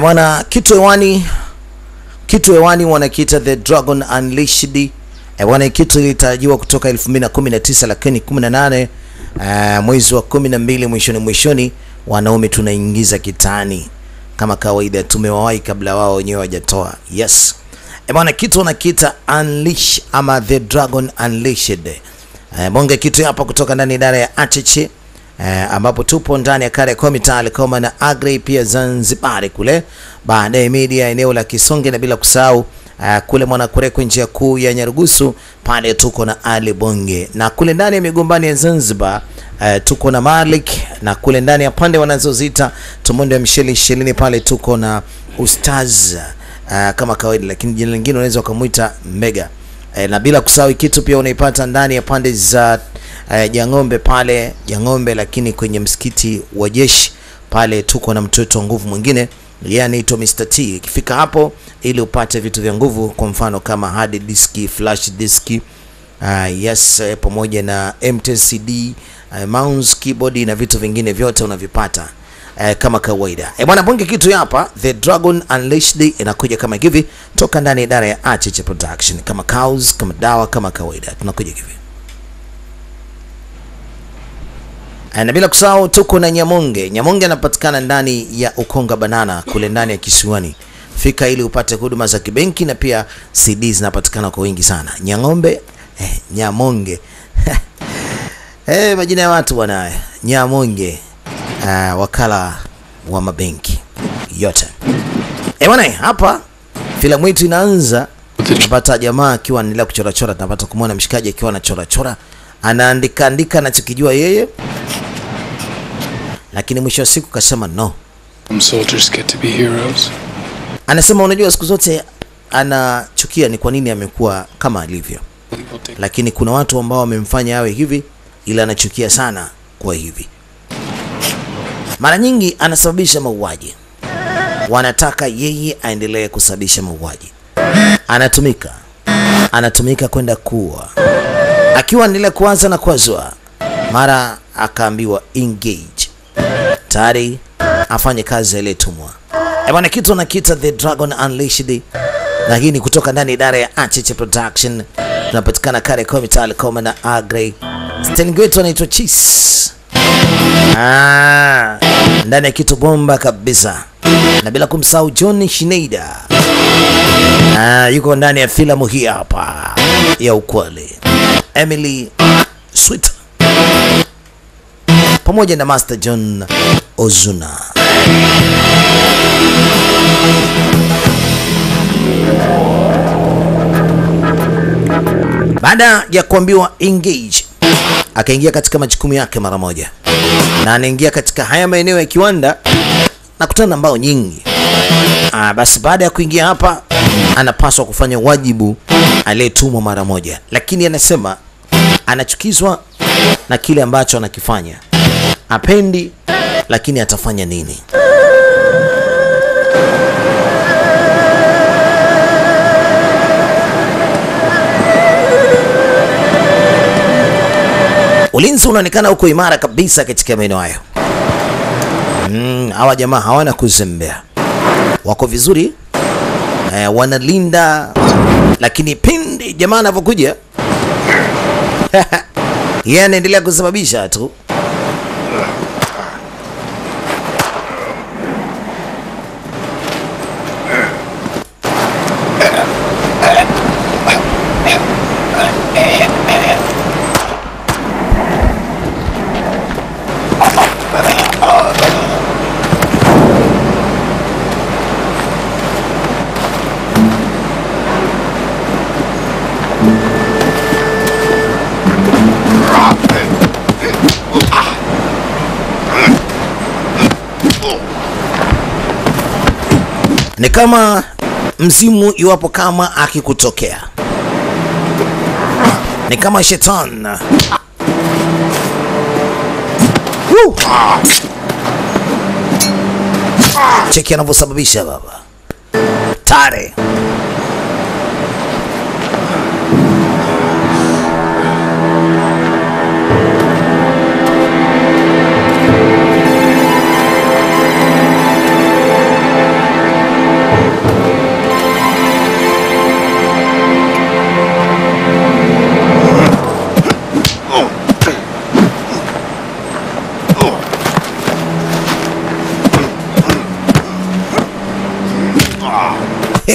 Bwana, kitu hewani wanakiita The Dragon Unleashed. Bwana, kitu ilitarajiwa kutoka 2019 lakini 18 mwezi wa 12 mwishoni wanaume tunaingiza kitani kama kawaida, tumewahi kabla wao wenyewe hawajatoa. Yes. Bwana, kitu wanakiita Unleash ama The Dragon Unleashed. Bonge kitu hapa kutoka ndani idara ya Acheche, ambapo tupo ndani ya Kariakoo Mitali kama na Agri pia Zanzibar kule, baadaye media eneo la Kisonge, na bila kusahau kule Mwanakureko njia kuu ya Nyarugusu pale tuko na Ali Bonge, na kule ndani ya Migombani ya Zanzibar tuko na Malik, na kule ndani ya pande wanazozita Tumonde ya Msheli pale tuko na Ustaz kama kawaida, lakini jina lingine unaweza kumuita Mega. Na bila kusahau kitu pia unaipata ndani ya pande za Jangombe pale Jangombe, lakini kwenye msikiti wa Jeshi pale tuko na mtoto nguvu mwingine, yeye anaitwa Mr. T. Ikifika hapo ili upate vitu vya nguvu, kwa mfano kama hard disk, flash disk, yes, pamoja na MTCD, mouse, keyboard na vitu vingine vyote unavipata kama kawaida. Bwana, bonge kitu hapa The Dragon Unleashed inakuja kama hivi toka ndani idara ya Acheche Production, kama cows, kama dawa, kama kawaida tunakuja hivi. Na bila kusahau tuko na Nyamonge. Nyamonge anapatikana ndani ya Ukonga Banana kule ndani ya Kisiwani. Fika ili upate huduma za kibenki, na pia CD zinapatikana kwa wingi sana. Nyang'ombe, Nyamonge. Majina ya watu bwana. Nyamonge, wakala wa mabenki yote. Bwana, hapa filamu yetu inaanza. Tunapata jamaa akiwa anaendelea kuchora, tunapata kumuona mshikaji akiwa anachora, anaandika anachokijua yeye, lakini mwisho wa siku kasema no. Some soldiers get to be heroes. Anasema unajua siku zote anachukia ni kwa nini amekuwa kama alivyo, lakini kuna watu ambao wamemfanya awe hivi, ila anachukia sana kwa hivi. Mara nyingi anasababisha mauaji, wanataka yeye aendelee kusababisha mauaji. Anatumika kwenda kuua. Akiwa anaendelea kuanza na kuazwa, mara akaambiwa engage, tayari afanye kazi ile tumwa. Bwana, kitu anakiita The Dragon Unleashed, lakini kutoka ndani idara ya Acheche Production. Tunapatikana Kariakoo Mitali kama na Agri. Sterling wetu anaitwa Cheese. Ndani ya kitu bomba kabisa, na bila kumsahau John Schneider. Yuko ndani ya filamu hii hapa ya ukweli. Emily Sweet pamoja na Master John Ozuna. Baada ya kuambiwa engage, akaingia katika majukumu yake mara moja, na anaingia katika haya maeneo ya kiwanda na kutana na mbao nyingi. Basi baada ya kuingia hapa, anapaswa kufanya wajibu aliyetumwa mara moja, lakini anasema anachukizwa na kile ambacho anakifanya, apendi, lakini atafanya nini? Ulinzi unaonekana uko imara kabisa katika maeneo hayo. Hawa jamaa hawana kuzembea, wako vizuri, wanalinda, lakini pindi jamaa anapokuja yeye anaendelea kusababisha tu. Ni kama mzimu iwapo kama akikutokea, ni kama shetani. Cheki anavyosababisha baba tare.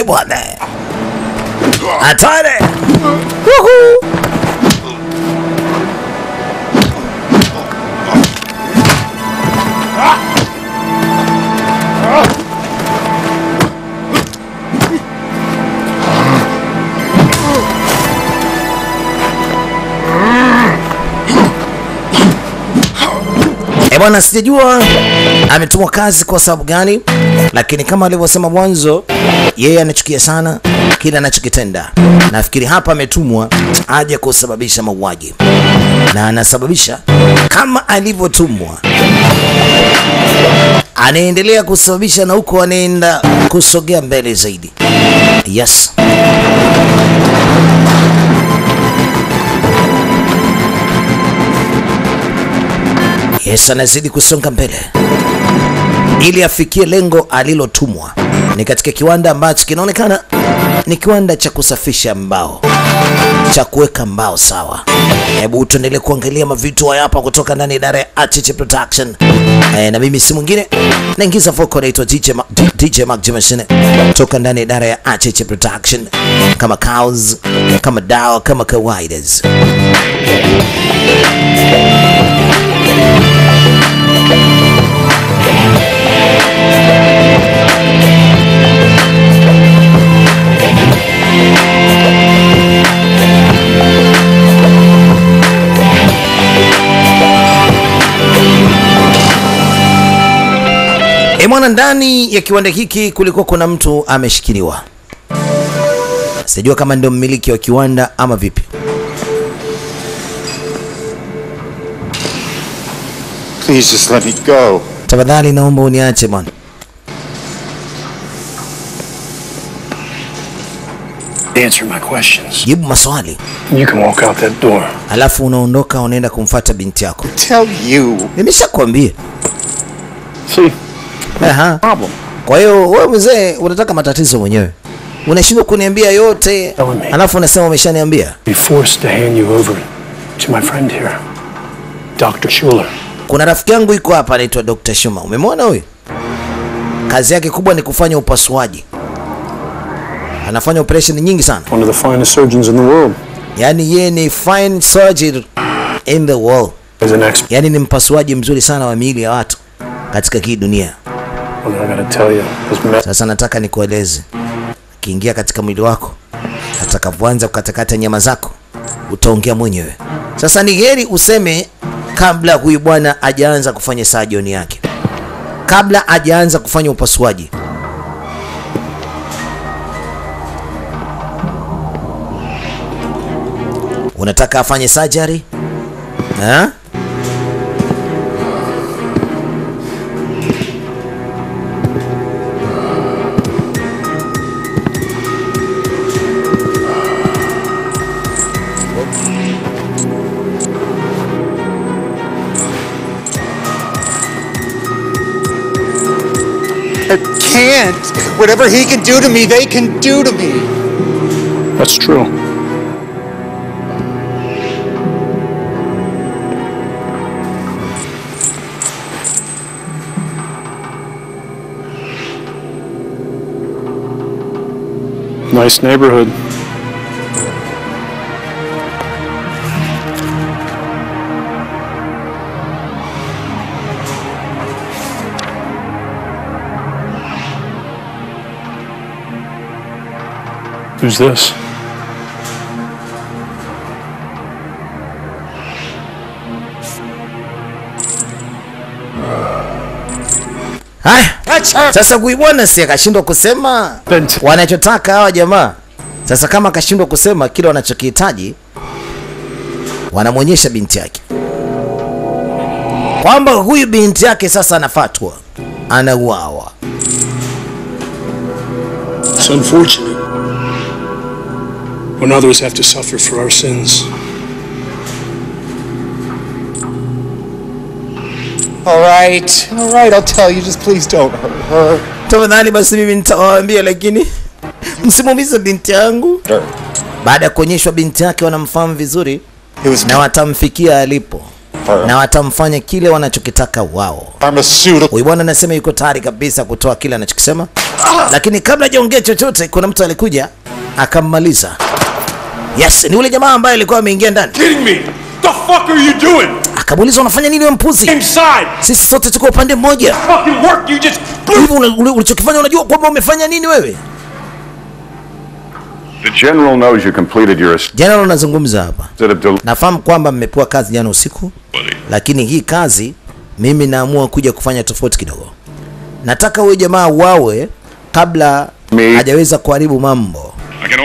Bwana. Hatari. Woohoo. Bwana, sijajua ametumwa kazi kwa sababu gani, lakini kama alivyosema mwanzo, yeye anachukia sana kile anachokitenda. Nafikiri hapa ametumwa aje kusababisha mauaji, na anasababisha kama alivyotumwa, anaendelea kusababisha, na huko anaenda kusogea mbele zaidi. Yes. Yes, anazidi kusonga mbele ili afikie lengo alilotumwa. Ni katika kiwanda ambacho kinaonekana ni kiwanda cha kusafisha mbao, cha kuweka mbao sawa. Hebu tuendelee kuangalia mavitu hapa kutoka ndani ya idara ya Archiche Production. Na mimi si mwingine, naingiza vocal naitwa DJ Mark Machine kutoka ndani ya idara ya Archiche Production, kama cows, kama dawa, kama kawaidas. Mwana, ndani ya kiwanda hiki kulikuwa kuna mtu ameshikiliwa. Sijua kama ndio mmiliki wa kiwanda ama vipi. Please just let me go. Tafadhali naomba uniache bwana. Answer my questions. Jibu maswali. You can walk out that door. Alafu unaondoka unaenda kumfuata binti yako. Tell you. Nimeshakwambia. See? Aha. Problem. Kwa hiyo wewe mzee unataka matatizo mwenyewe. Unashindwa kuniambia yote. Alafu unasema umeshaniambia. Be forced to hand you over to my friend here. Dr. Schuler. Kuna rafiki yangu yuko hapa anaitwa Dr. Schuler. Umemwona huyu? Kazi yake kubwa ni kufanya upasuaji. Anafanya operation nyingi sana. One of the finest surgeons in the world. Yaani yeye ni fine surgeon in the world. As an expert. Yaani ni mpasuaji mzuri sana wa miili ya watu katika hii dunia. Well, I gotta tell you, sasa nataka nikueleze, kiingia katika mwili wako, atakapoanza kukatakata nyama zako, utaongea mwenyewe. Sasa ni heri useme kabla huyu bwana hajaanza kufanya surgeon yake, kabla hajaanza kufanya upasuaji. Unataka afanye surgery? Ha? I can't. Whatever he can do to me, they can do to me. That's true. Nice neighborhood. Who's this? Sasa kuibwana si akashindwa kusema wanachotaka hawa jamaa. Sasa kama akashindwa kusema kile wanachokihitaji, wanamwonyesha binti yake kwamba huyu binti yake sasa anafatwa, anauawa. It's unfortunate when others have to suffer for our sins. All right, I'll tell you, just please don't hurt her. Tafadhali basi mimi nitawaambia, lakini msimuumize binti yangu. Baada ya kuonyeshwa binti yake wanamfahamu vizuri na watamfikia alipo na watamfanya kile wanachokitaka wao. Huyu bwana anasema yuko tayari kabisa kutoa kile anachokisema. lakini kabla hajaongea chochote, kuna mtu alikuja akammaliza. Yes, ni ule jamaa ambaye alikuwa ameingia ndani. Kidding me? The fuck are you doing? Akamuuliza, unafanya nini wewe mpuzi? Inside. Sisi sote tuko upande mmoja. Fucking work you just. Hivi ulichokifanya unajua kwamba umefanya nini wewe? The general knows you completed your General anazungumza hapa. instead of Nafahamu kwamba mmepewa kazi jana usiku, lakini hii kazi mimi naamua kuja kufanya tofauti kidogo. Nataka huyo jamaa wawe kabla hajaweza kuharibu mambo.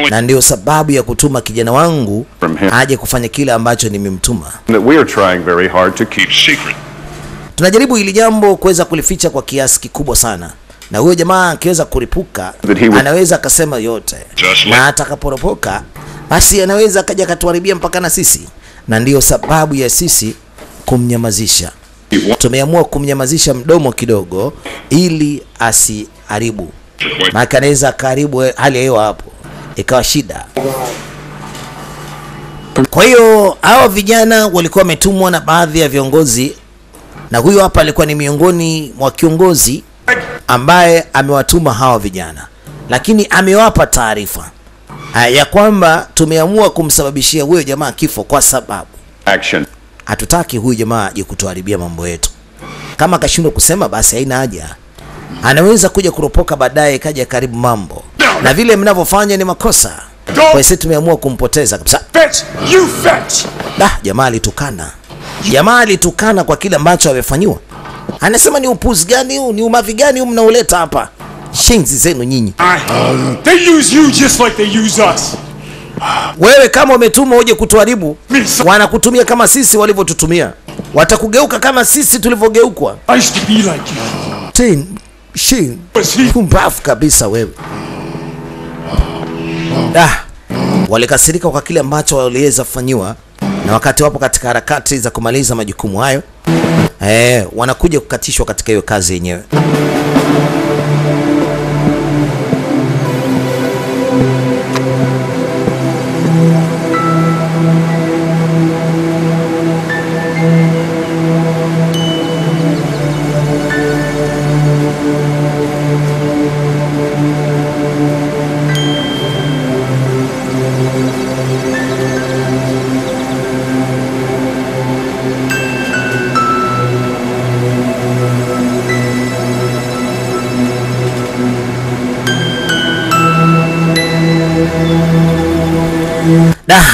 Na ndio sababu ya kutuma kijana wangu aje kufanya kile ambacho nimemtuma. that we are trying very hard to keep secret. Tunajaribu hili jambo kuweza kulificha kwa kiasi kikubwa sana. Na huyo jamaa akiweza kuripuka, anaweza akasema yote. Na atakaporopoka, basi anaweza akaja katuharibia mpaka na sisi. Na ndio sababu ya sisi kumnyamazisha. Tumeamua kumnyamazisha mdomo kidogo ili asiharibu. Maana anaweza karibu hali ya hewa hapo ikawa shida. Kwa hiyo hao vijana walikuwa wametumwa na baadhi ya viongozi, na huyo hapa alikuwa ni miongoni mwa kiongozi ambaye amewatuma hawa vijana, lakini amewapa taarifa ya kwamba tumeamua kumsababishia huyo jamaa kifo kwa sababu Action. hatutaki huyu jamaa aje kutuharibia mambo yetu. Kama akashindwa kusema, basi haina haja, anaweza kuja kuropoka baadaye kaja karibu mambo, na vile mnavyofanya ni makosa. Kwa hiyo sisi tumeamua kumpoteza kabisa. Fetch! You fetch! Jamaa alitukana. Jamaa alitukana kwa kile ambacho amefanyiwa. Anasema ni upuzi gani huu, ni umavi gani huu mnauleta hapa? Shenzi zenu nyinyi. They use you just like they use us. Wewe kama umetuma uje kutuharibu, wanakutumia kama sisi walivyotutumia. Watakugeuka kama sisi tulivyogeukwa. I used to be like you. Tin, shin, pumbafu kabisa wewe. Walikasirika kwa kile ambacho waliweza kufanyiwa, na wakati wapo katika harakati za kumaliza majukumu hayo, wanakuja kukatishwa katika hiyo kazi yenyewe.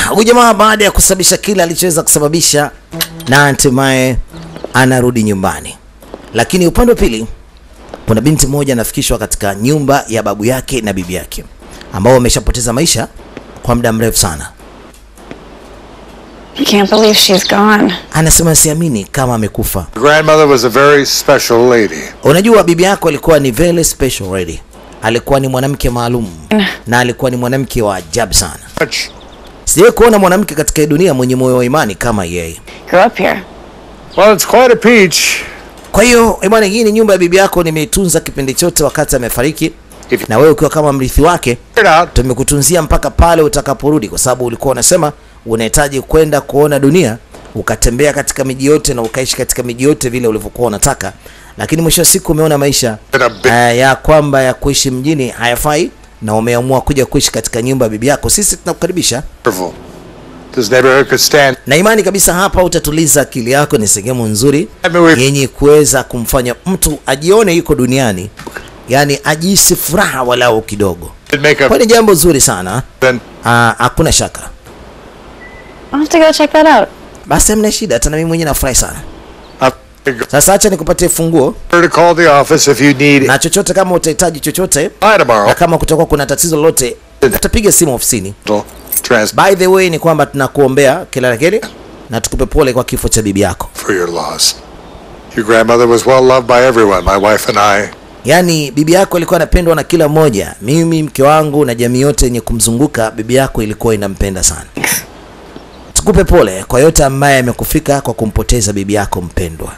Huyu jamaa baada ya kusababisha kile alichoweza kusababisha, na hatimaye anarudi nyumbani. Lakini upande wa pili kuna binti moja anafikishwa katika nyumba ya babu yake na bibi yake ambao wameshapoteza maisha kwa muda mrefu sana. I can't believe she's gone. Anasema siamini kama amekufa. Grandmother was a very special lady. Unajua bibi yako alikuwa ni very special lady. Alikuwa ni mwanamke maalum na alikuwa ni mwanamke wa ajabu sana. Sijawahi kuona mwanamke katika dunia mwenye moyo wa imani kama yeye. Grew up here. Well, it's quite a peach. Kwa hiyo bwana, hii ni nyumba ya bibi yako, nimeitunza kipindi chote wakati amefariki. Na wewe ukiwa kama mrithi wake, tumekutunzia mpaka pale utakaporudi, kwa sababu ulikuwa unasema unahitaji kwenda kuona dunia, ukatembea katika miji yote na ukaishi katika miji yote vile ulivyokuwa unataka. Lakini mwisho wa siku umeona maisha ya kwamba ya kuishi mjini hayafai, na umeamua kuja kuishi katika nyumba ya bibi yako. Sisi tunakukaribisha. This neighborhood could stand. Na imani kabisa hapa utatuliza akili yako. Ni sehemu nzuri yenye kuweza kumfanya mtu ajione yuko duniani, yani ajisi furaha walau kidogo. Kwa ni jambo zuri sana. Hakuna shaka. I'll have to go check that out. Basi mna shida, hata mimi mwenyewe nafurahi sana. Sasa acha nikupatie funguo. To call the office if you need. Na chochote kama utahitaji chochote, na kama kutakuwa kuna tatizo lolote, utapiga simu ofisini. By the way, ni kwamba tunakuombea kila la heri na tukupe pole kwa kifo cha bibi yako. For your loss. Your grandmother was well loved by everyone, my wife and I. Yani bibi yako alikuwa anapendwa na kila mmoja. Mimi, mke wangu na jamii yote yenye kumzunguka, bibi yako ilikuwa inampenda sana. Tukupe pole kwa yote ambaye amekufika kwa kumpoteza bibi yako mpendwa.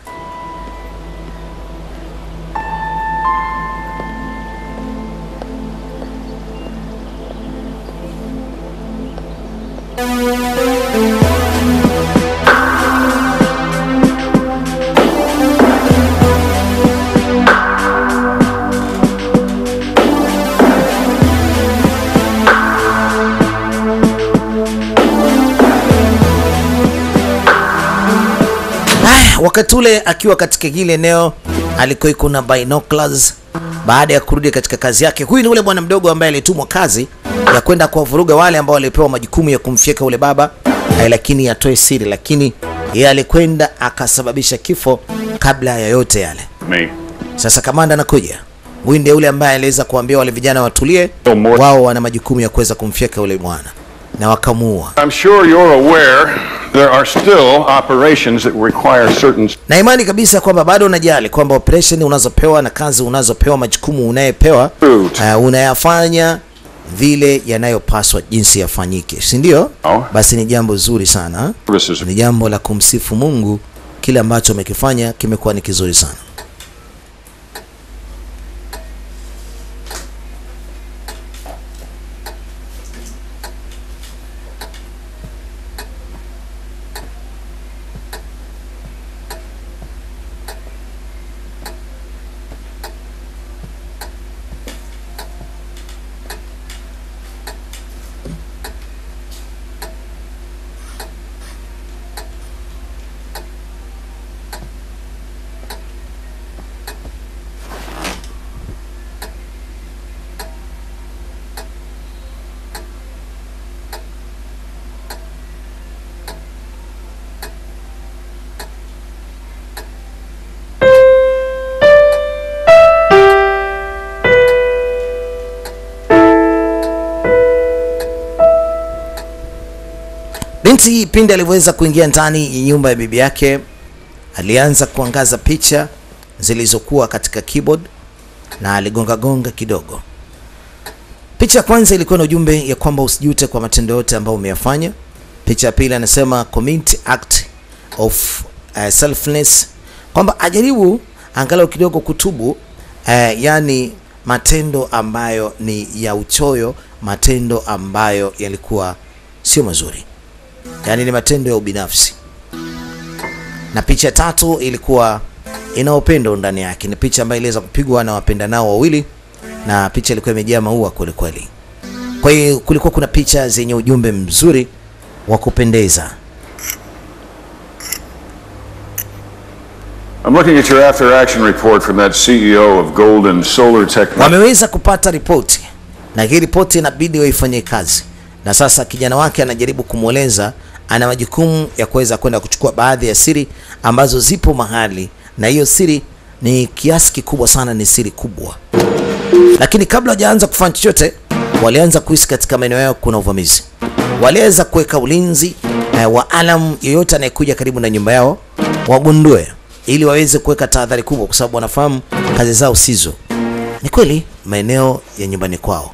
wakati ule akiwa katika hili eneo alikuwa kuna binoculars. Baada ya kurudi katika kazi yake, huyu ni ule bwana mdogo ambaye alitumwa kazi ya kwenda kuwavuruga wale ambao walipewa majukumu ya kumfyeka ule baba, lakini atoe siri, lakini yeye alikwenda akasababisha kifo kabla ya yote yale. Sasa kamanda anakuja. Huyu ndiye ule ambaye aliweza kuambia wale vijana watulie, wao wana majukumu ya kuweza kumfyeka ule bwana, na wakamuua. I'm sure you're aware there are still operations that require certain... Na imani kabisa kwamba bado unajali kwamba operation unazopewa na kazi unazopewa, majukumu unayepewa unayafanya vile yanayopaswa jinsi yafanyike, si ndio? Basi ni jambo zuri sana. Ni jambo la kumsifu Mungu, kile ambacho umekifanya kimekuwa ni kizuri sana. Binti pindi alivyoweza kuingia ndani ya nyumba ya bibi yake, alianza kuangaza picha zilizokuwa katika keyboard na aligonga gonga kidogo. Picha ya kwanza ilikuwa na ujumbe ya kwamba usijute kwa matendo yote ambayo umeyafanya. Picha ya pili anasema commit act of selflessness, kwamba ajaribu angalau kidogo kutubu, yani matendo ambayo ni ya uchoyo, matendo ambayo yalikuwa sio mazuri, yani ni matendo ya ubinafsi. Na picha tatu ilikuwa ina upendo ndani yake, ni picha ambayo iliweza kupigwa na wapenda nao wawili, na picha ilikuwa imejaa maua kweli kweli. Kwa hiyo kulikuwa kuna picha zenye ujumbe mzuri wa kupendeza. I'm looking at your after action report from that CEO of Golden Solar Technology. Wameweza kupata ripoti, na hii ripoti inabidi waifanyie kazi. Na sasa kijana wake anajaribu kumueleza ana majukumu ya kuweza kwenda kuchukua baadhi ya siri ambazo zipo mahali, na hiyo siri ni kiasi kikubwa sana, ni siri kubwa. Lakini kabla hajaanza kufanya chochote, walianza kuhisi katika maeneo yao kuna uvamizi. Waliweza kuweka ulinzi wa alarm, yeyote anayekuja karibu na nyumba yao wagundue, ili waweze kuweka tahadhari kubwa, kwa sababu wanafahamu kazi zao sizo. Ni kweli maeneo ya nyumbani kwao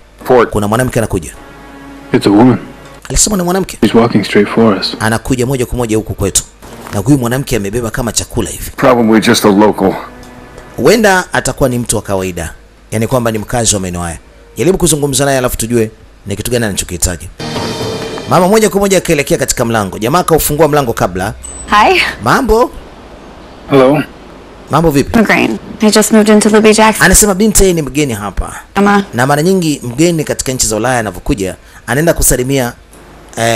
kuna mwanamke anakuja. It's a woman. Alisema ni mwanamke. She's walking straight for us. Anakuja moja kwa moja huku kwetu. Na huyu mwanamke amebeba kama chakula hivi. Probably just a local. Huenda atakuwa ni mtu wa kawaida, yani kwamba ni mkazi wa maeneo haya. Jaribu kuzungumza naye alafu tujue ni kitu gani anachokihitaji. Mama moja kwa moja akaelekea katika mlango. Jamaa kaufungua mlango kabla. Hi. Mambo? Hello. Mambo vipi? Green. I just moved into Libby Jackson. Anasema binti ni mgeni hapa. Mama. Na mara nyingi mgeni katika nchi za Ulaya anapokuja anaenda kusalimia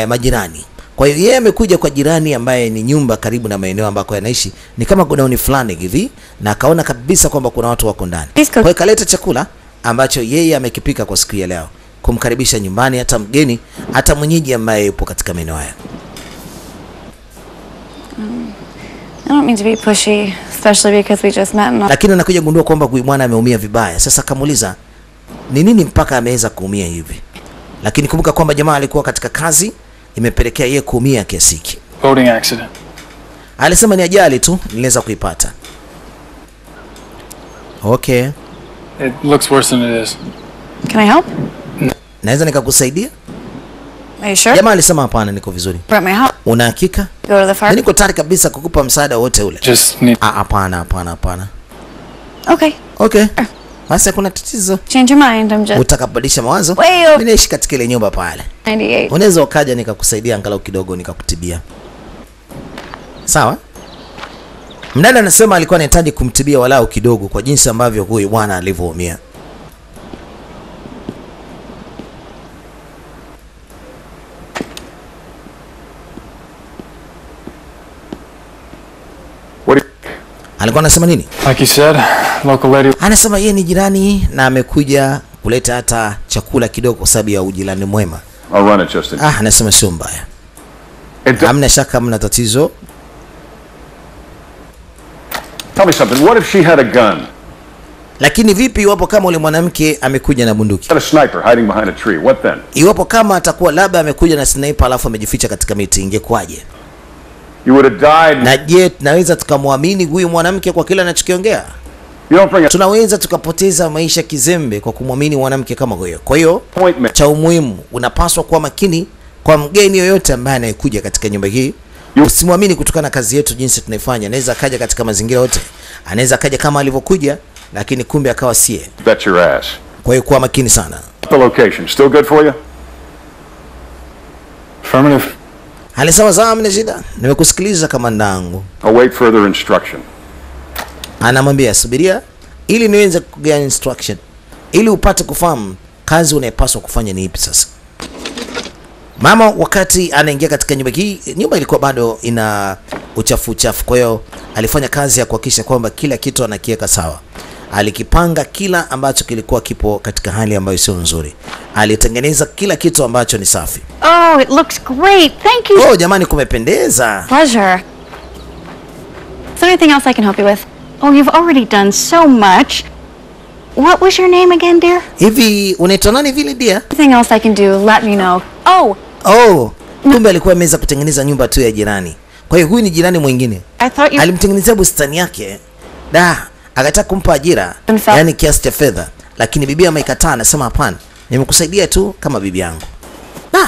majirani. Kwa hiyo yeye amekuja kwa jirani ambaye ni nyumba karibu na maeneo ambako yanaishi, ni kama godown fulani hivi, na akaona kabisa kwamba kuna watu wako ndani. Kwa hiyo kaleta chakula ambacho yeye amekipika kwa siku ya leo, kumkaribisha nyumbani hata mgeni, hata mwenyeji ambaye yupo katika maeneo haya. I don't mean to be pushy, especially because we just met. Lakini anakuja gundua kwamba huyu mwana ameumia vibaya. Sasa kamuuliza ni nini mpaka ameweza kuumia hivi. Lakini kumbuka kwamba jamaa alikuwa katika kazi imepelekea yeye kuumia kiasi hiki. Boating accident. Alisema ni ajali tu niliweza kuipata. Okay. It looks worse than it is. Can I help? Naweza nikakusaidia? Are you sure? Jamaa alisema hapana, niko vizuri. Brought my help. Una hakika? Go to the farm. Niko tayari kabisa kukupa msaada wote ule. Just need... Hapana. Okay. Okay. Basi hakuna tatizo. Change your mind. I'm just Utakabadilisha mawazo? Way up. Mimi naishi katika ile nyumba pale. 98. Unaweza ukaja nikakusaidia angalau kidogo, nikakutibia. Sawa? Mdada anasema alikuwa anahitaji kumtibia walau kidogo kwa jinsi ambavyo huyu bwana alivyoumia. Alikuwa anasema nini? Like you said, local lady. Anasema yeye ni jirani na amekuja kuleta hata chakula kidogo kwa sababu ya ujirani mwema. I'll run it, Justin. Anasema sio mbaya. It Hamna shaka, hamna tatizo. Tell me something. What if she had a gun? Lakini vipi iwapo kama ule mwanamke amekuja na bunduki? Had a sniper hiding behind a tree. What then? Iwapo kama atakuwa labda amekuja na sniper alafu amejificha katika miti, ingekuwaje? You would have died. Na je, tunaweza tukamwamini huyu mwanamke kwa kile anachokiongea? You don't bring a Tunaweza tukapoteza maisha kizembe kwa kumwamini mwanamke kama huyo. Kwa hiyo appointment. cha umuhimu, unapaswa kuwa makini kwa mgeni yoyote ambaye anayekuja katika nyumba hii. Usimwamini kutokana na kazi yetu jinsi tunaifanya. Anaweza kaja katika mazingira yote. Anaweza kaja kama alivyokuja, lakini kumbe akawa sie. Bet your ass. Kwa hiyo kuwa makini sana. The location still good for you? Affirmative. Alisema sawa, mna shida. Nimekusikiliza kama ndangu. Await further instruction. Anamwambia subiria ili niweze kugawa instruction, ili upate kufahamu kazi unayopaswa kufanya ni ipi sasa. Mama wakati anaingia katika nyumba hii, nyumba ilikuwa bado ina uchafu. Kwa hiyo alifanya kazi ya kuhakikisha kwamba kila kitu anakiweka sawa. Alikipanga kila ambacho kilikuwa kipo katika hali ambayo sio nzuri. Alitengeneza kila kitu ambacho ni safi. Oh, it looks great. Thank you. Oh, jamani kumependeza. Pleasure. Is there anything else I can help you with? Oh, you've already done so much. What was your name again, dear? Hivi unaitwa nani vile dia? Anything else I can do, let me know. Oh, Kumbe alikuwa ameweza kutengeneza nyumba tu ya jirani. Kwa hiyo huyu ni jirani mwingine. I thought you... Alimtengenezea bustani yake. Akataka kumpa ajira, yani kiasi cha fedha, lakini bibi amekataa, anasema hapana. Nimekusaidia tu kama bibi yangu.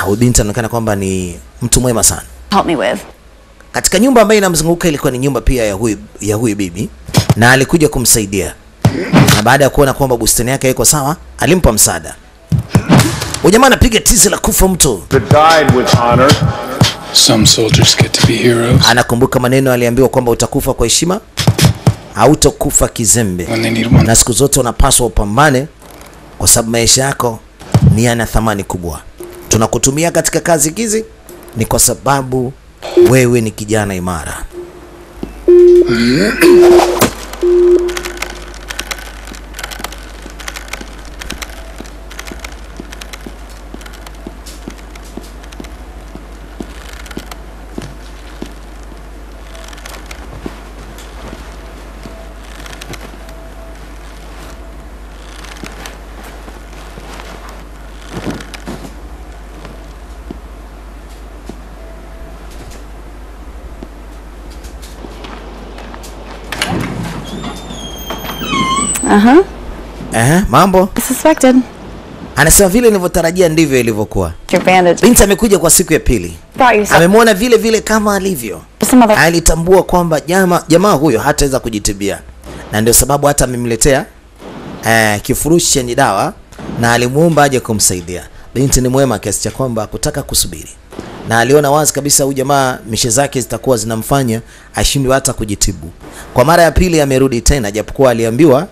Huyu binti anaonekana kwamba ni mtu mwema sana. Help me with. Katika nyumba ambayo inamzunguka ilikuwa ni nyumba pia ya huyu bibi, na alikuja kumsaidia. Na baada ya kuona kwamba bustani yake iko sawa, alimpa msaada. Ujamaa anapiga tizi la kufa mtu. That died with honor. Some soldiers get to be heroes. Anakumbuka maneno aliambiwa kwamba utakufa kwa heshima, hautakufa kizembe. When they need one. Na siku zote unapaswa upambane kwa sababu maisha yako ni yana thamani kubwa. Tunakutumia katika kazi hizi ni kwa sababu wewe ni kijana imara. Mambo? I suspected. Anasema vile nilivyotarajia ndivyo ilivyokuwa. Your bandage. Binti amekuja kwa siku ya pili. Brought you some. Amemwona vile vile kama alivyo. Some other... Alitambua kwamba jamaa huyo hataweza kujitibia. Na ndio sababu hata amemletea kifurushi chenye dawa na alimuomba aje kumsaidia. Binti ni mwema kiasi cha kwamba kutaka kusubiri. Na aliona wazi kabisa huyu jamaa mishe zake zitakuwa zinamfanya ashindwe hata kujitibu. Kwa mara ya pili amerudi tena, japokuwa aliambiwa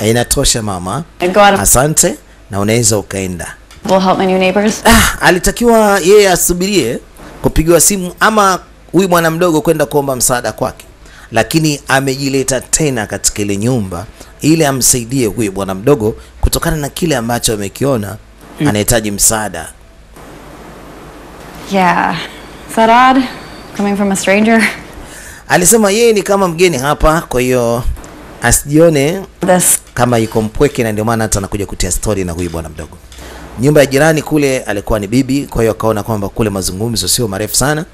inatosha mama. Asante na unaweza ukaenda. Will help my new neighbors. Alitakiwa yeye asubirie kupigiwa simu ama huyu mwana mdogo kwenda kuomba msaada kwake. Lakini amejileta tena katika ile nyumba ili amsaidie huyu bwana mdogo kutokana na kile ambacho amekiona anahitaji msaada. Yeah. Is that odd? Coming from a stranger? Alisema yeye ni kama mgeni hapa, kwa hiyo asijione This. kama yuko mpweke, na ndio maana hata anakuja kutia story na huyu bwana mdogo. Nyumba ya jirani kule alikuwa ni bibi, kwa hiyo akaona kwamba kule mazungumzo sio marefu sana,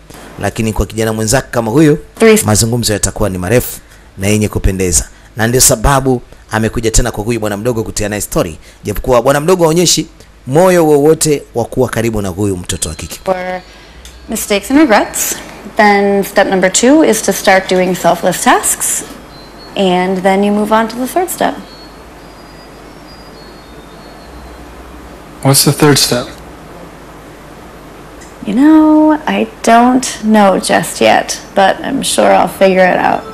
lakini kwa kijana mwenzake kama huyu mazungumzo yatakuwa ni marefu na yenye kupendeza. Na ndio sababu amekuja tena kwa huyu bwana mdogo kutia naye story, japokuwa bwana mdogo aonyeshi moyo wowote wa kuwa karibu na huyu mtoto wa kike. For mistakes and regrets. Then step number 2 is to start doing selfless tasks. And then you move on to the third step. What's the third step? You know, I don't know just yet, but I'm sure I'll figure it out.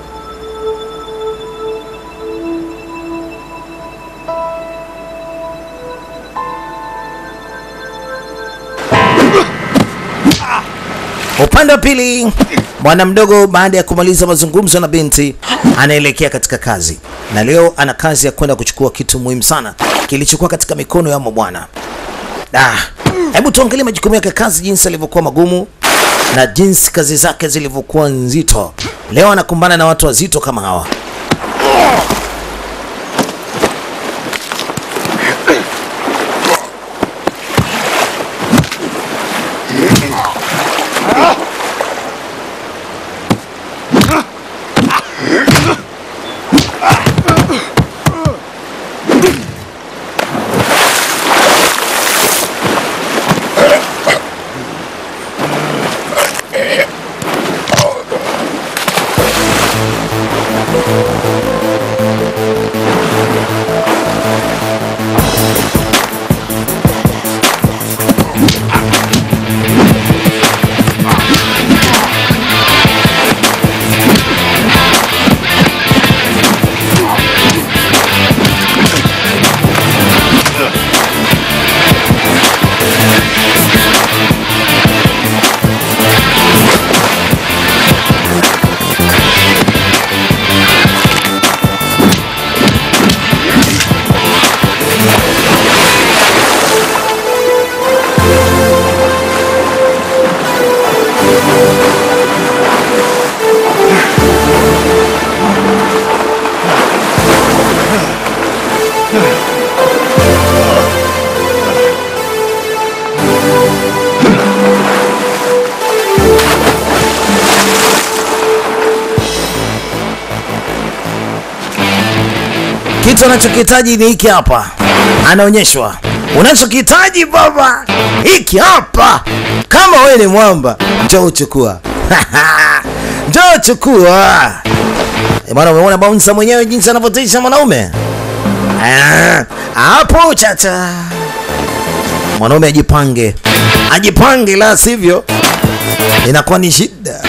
Upande wa pili, bwana mdogo baada ya kumaliza mazungumzo na binti anaelekea katika kazi, na leo ana kazi ya kwenda kuchukua kitu muhimu sana kilichokuwa katika mikono ya mabwana. Hebu tuangalie majukumu yake kazi, jinsi alivyokuwa magumu na jinsi kazi zake zilivyokuwa nzito. Leo anakumbana na watu wazito kama hawa. Kitu anachokihitaji ni hiki hapa. Anaonyeshwa, unachokihitaji baba, hiki hapa. Kama wewe ni mwamba, njoo uchukua. Njoo chukua. Bwana, umeona bouncer mwenyewe jinsi anavyotisha mwanaume? Hapo chacha. Mwanaume ajipange. Ajipange, la sivyo inakuwa ni shida.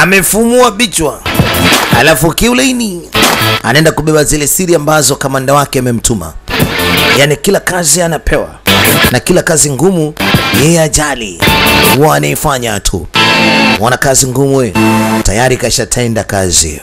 Amefumua bichwa, alafu kiulaini anaenda kubeba zile siri ambazo kamanda wake amemtuma. Yani kila kazi anapewa na kila kazi ngumu yeye ajali wanaifanya tu. Wana kazi ngumu tayari kashatenda kazi.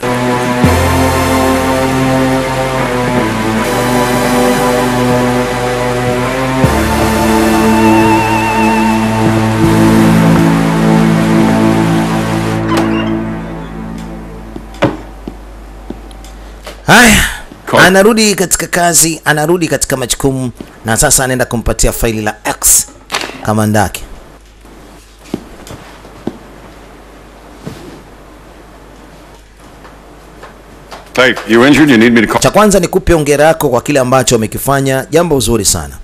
Haya, anarudi katika kazi, anarudi katika majukumu, na sasa anaenda kumpatia faili la X kamanda yake. Hey, you injured? You need me to call? Cha kwanza nikupe hongera yako kwa kile ambacho umekifanya, jambo zuri sana.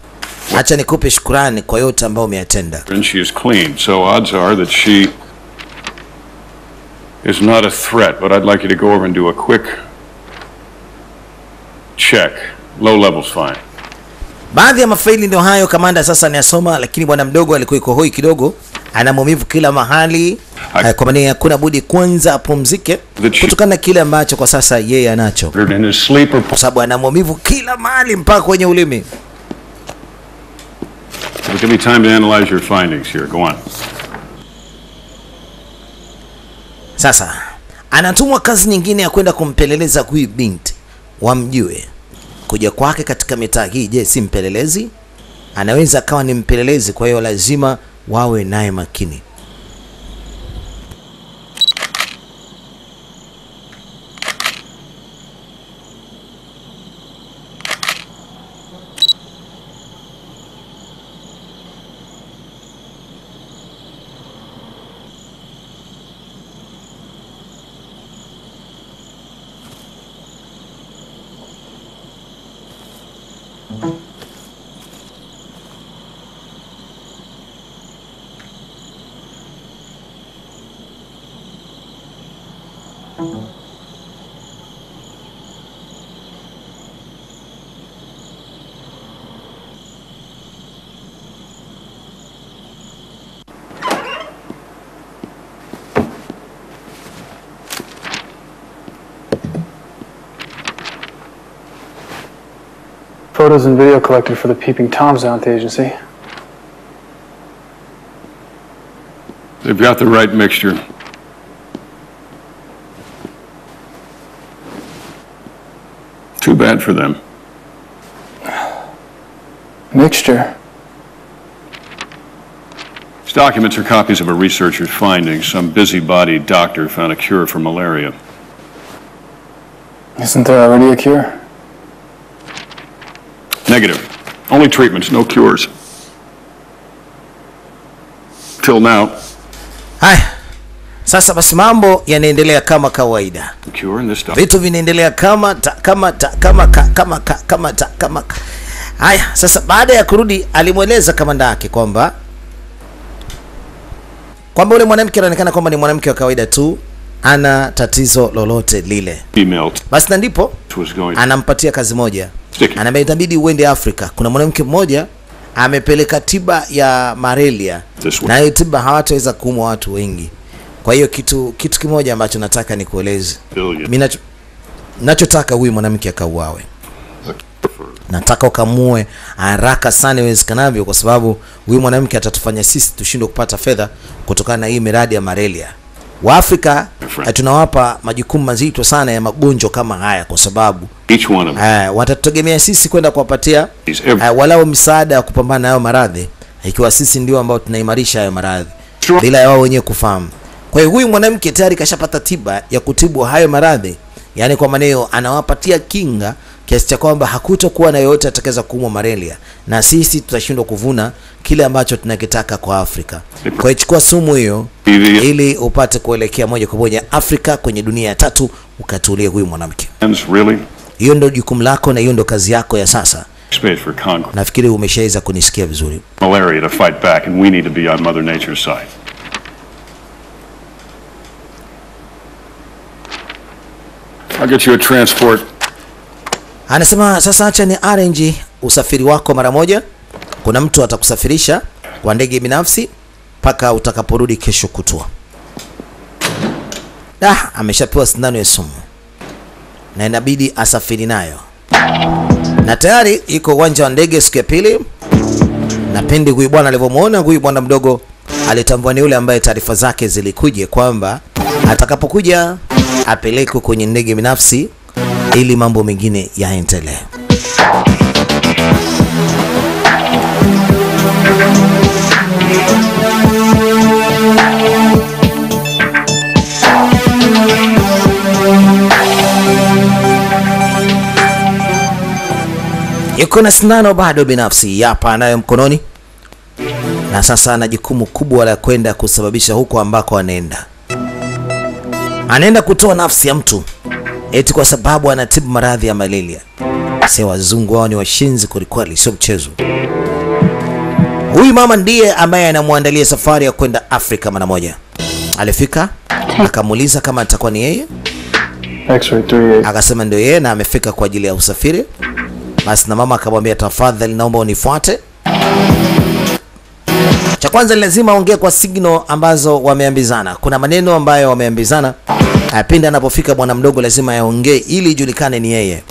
Acha nikupe shukrani kwa yote ambayo umeyatenda. And she is clean, so odds are that she is not a threat, but I'd like you to go over and do a quick check. Low level's fine. Baadhi ya mafaili ndio hayo kamanda sasa anayasoma, lakini bwana mdogo alikuwa yuko hoi kidogo, ana maumivu kila mahali. Kwa maana hakuna budi kwanza apumzike kutokana na kile ambacho kwa sasa yeye anacho. Kwa sababu ana maumivu kila mahali mpaka kwenye ulimi. Give me time to analyze your findings here. Go on. Sasa anatumwa kazi nyingine ya kwenda kumpeleleza huyu binti, wamjue kuja kwake katika mitaa hii. Je, si mpelelezi? Anaweza akawa ni mpelelezi, kwa hiyo lazima wawe naye makini. Photos and video collected for the Peeping Toms down at the agency. They've got the right mixture. Too bad for them. Mixture? These documents are copies of a researcher's findings. Some busybody doctor found a cure for malaria. Isn't there already a cure? Negative. Only treatments, no cures. Till now. Haya, sasa basi mambo yanaendelea kama kawaida. The cure in this stuff. Vitu vinaendelea kama. Haya, sasa baada ya kurudi alimweleza kamanda yake kwamba ule mwanamke anaonekana kwamba ni mwanamke wa kawaida tu, ana tatizo lolote lile. Basi na ndipo anampatia kazi moja. Anambia itabidi uende Afrika. Kuna mwanamke mmoja amepeleka tiba ya malaria. Na hiyo tiba hawataweza kuumwa watu wengi. Kwa hiyo kitu kimoja ambacho nataka nikueleze. Mimi ninachotaka huyu mwanamke akauawe. Nataka ukamue haraka sana iwezekanavyo, kwa sababu huyu mwanamke atatufanya sisi tushindwe kupata fedha kutokana na hii miradi ya malaria. Waafrika tunawapa majukumu mazito sana ya magonjwa kama haya, kwa sababu watatutegemea sisi kwenda kuwapatia walao msaada wa kupambana na hayo maradhi, ikiwa sisi ndio ambao tunaimarisha hayo maradhi bila wao wenyewe kufahamu. Kwa hiyo huyu mwanamke tayari kashapata tiba ya kutibu hayo maradhi, yani kwa maneno anawapatia kinga kiasi cha kwamba hakutokuwa na yoyote atakayeza kuumwa malaria, na sisi tutashindwa kuvuna kile ambacho tunakitaka kwa Afrika. Kwa hiyo chukua sumu hiyo ili upate kuelekea moja kwa moja Afrika, kwenye dunia ya tatu, ukatulie huyu mwanamke. Hiyo ndio jukumu lako na hiyo ndio kazi yako ya sasa. Nafikiri umeshaweza kunisikia vizuri. Malaria to fight back, and we need to be on Mother Nature's side. I'll get you a transport. Anasema sasa acha ni arrange usafiri wako mara moja. Kuna mtu atakusafirisha kwa ndege binafsi paka utakaporudi kesho kutwa. Ameshapewa sindano ya sumu na inabidi asafiri nayo, na tayari iko uwanja wa ndege siku ya pili. Na pindi huyu bwana alivyomuona huyu bwana mdogo, alitambua ni yule ambaye taarifa zake zilikuje kwamba atakapokuja apelekwe kwenye ndege binafsi ili mambo mengine yaendelee. Yuko na sindano bado binafsi hapa nayo mkononi, na sasa ana jukumu kubwa la kwenda kusababisha huko ambako anaenda. Anaenda kutoa nafsi ya mtu eti kwa sababu anatibu maradhi ya malaria. Sasa wazungu wao ni washinzi kweli, sio mchezo. Huyu mama ndiye ambaye anamwandalia safari ya kwenda Afrika mara moja. Alifika akamuuliza kama atakuwa ni yeye. Akasema ndio yeye na amefika kwa ajili ya usafiri. Basi na mama akamwambia tafadhali naomba unifuate. Cha kwanza lazima aongee kwa signal ambazo wameambizana. Kuna maneno ambayo wameambizana. Pindi anapofika bwana mdogo lazima yaongee ili ijulikane ni yeye.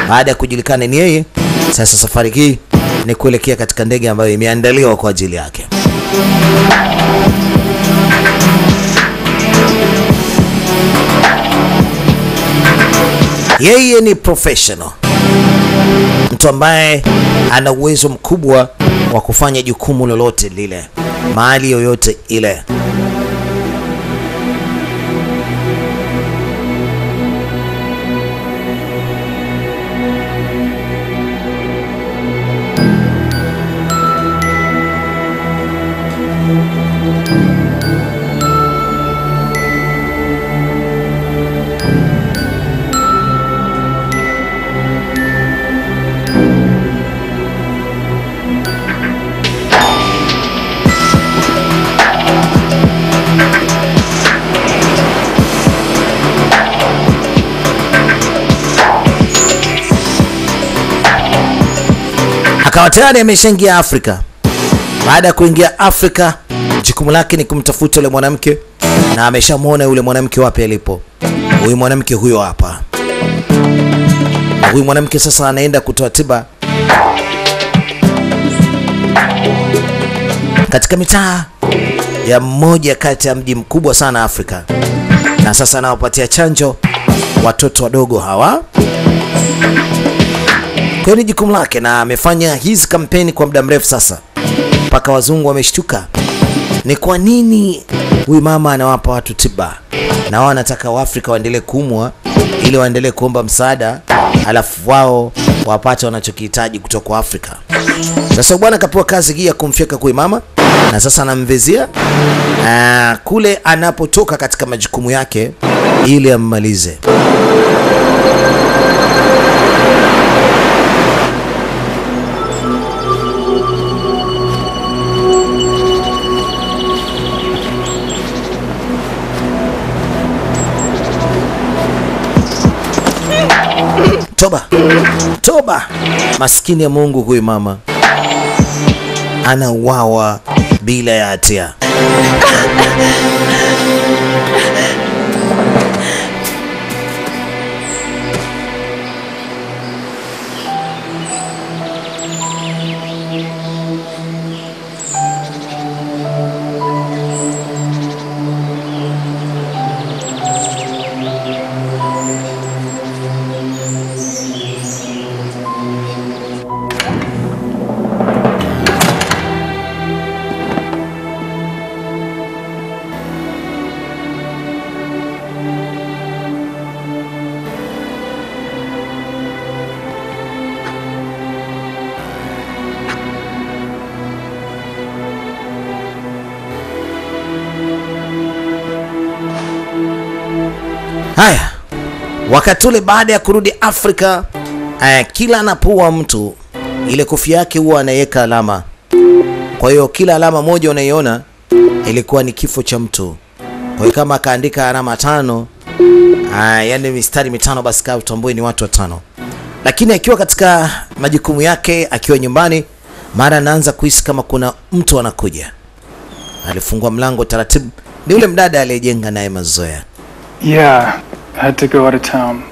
Baada ya kujulikana ni yeye, sasa safari hii ni kuelekea katika ndege ambayo imeandaliwa kwa ajili yake. Yeye ni professional, mtu ambaye ana uwezo mkubwa wa kufanya jukumu lolote lile, mahali yoyote ile. na tayari ameshaingia Afrika. Baada ya kuingia Afrika, jukumu lake ni kumtafuta yule mwanamke, na ameshamuona yule mwanamke wapi alipo. Huyu mwanamke huyo hapa. Na huyu mwanamke sasa anaenda kutoa tiba katika mitaa ya mmoja kati ya mji mkubwa sana Afrika. Na sasa anawapatia chanjo watoto wadogo hawa. Kwa hiyo ni jukumu lake, na amefanya hizi kampeni kwa muda mrefu sasa, mpaka wazungu wameshtuka. Ni kwa nini huyu mama anawapa watu tiba, na wao wanataka Waafrika waendelee kuumwa ili waendelee kuomba msaada, alafu wao wapate wanachokihitaji kutoka kwa Afrika. Sasa bwana kapewa kazi hii ya kumfyeka huyu mama, na sasa anamvezia kule anapotoka katika majukumu yake ili ammalize. Toba, toba, maskini ya Mungu, huyu mama anauawa bila ya hatia. Haya, wakati ule baada ya kurudi Afrika, kila anapoua mtu ile kofia yake huwa anaweka alama. Kwa hiyo kila alama moja unaiona ilikuwa ni kifo cha mtu. Kwa hiyo kama akaandika alama 5, yani mistari 5, basi kwa utambue ni watu 5. Lakini akiwa katika majukumu yake, akiwa nyumbani, mara anaanza kuhisi kama kuna mtu anakuja. Alifungua mlango taratibu, ni yule mdada aliyejenga naye mazoea. Yeah, I had to go out of town.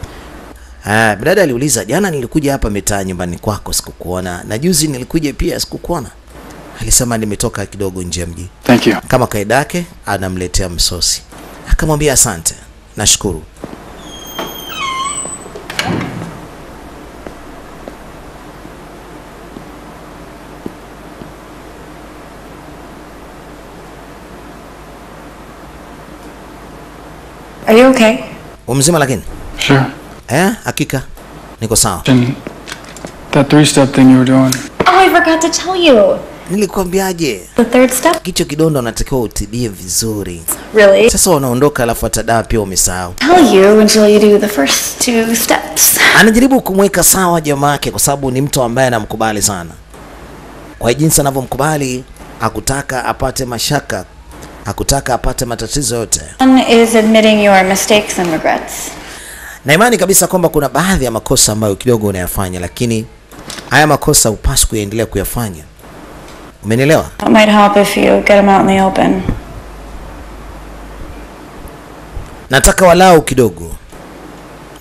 Mdada aliuliza, jana nilikuja hapa mitaa nyumbani kwako sikukuona, na juzi nilikuja pia sikukuona. Alisema nimetoka kidogo nje ya mji. Thank you. Kama kaida yake anamletea msosi. Akamwambia asante, nashukuru. Are you okay? Umzima lakini? Sure. Hakika niko sawa. And that 3-step thing you were doing. Oh, I forgot to tell you. Nilikwambiaje? The third step? Kicho kidondo unatakiwa utibie vizuri. Really? Sasa unaondoka alafu atadawa pia umesahau. Tell you until you do the first 2 steps. Anajaribu kumweka sawa jamaa yake kwa sababu ni mtu ambaye anamkubali sana. Kwa jinsi anavyomkubali, hakutaka apate mashaka, hakutaka apate matatizo yote. One is admitting your mistakes and regrets. Na imani kabisa kwamba kuna baadhi ya makosa ambayo kidogo unayafanya, lakini haya makosa upaswi kuendelea kuyafanya. Umenielewa? It might help if you get them out in the open. Nataka walau kidogo.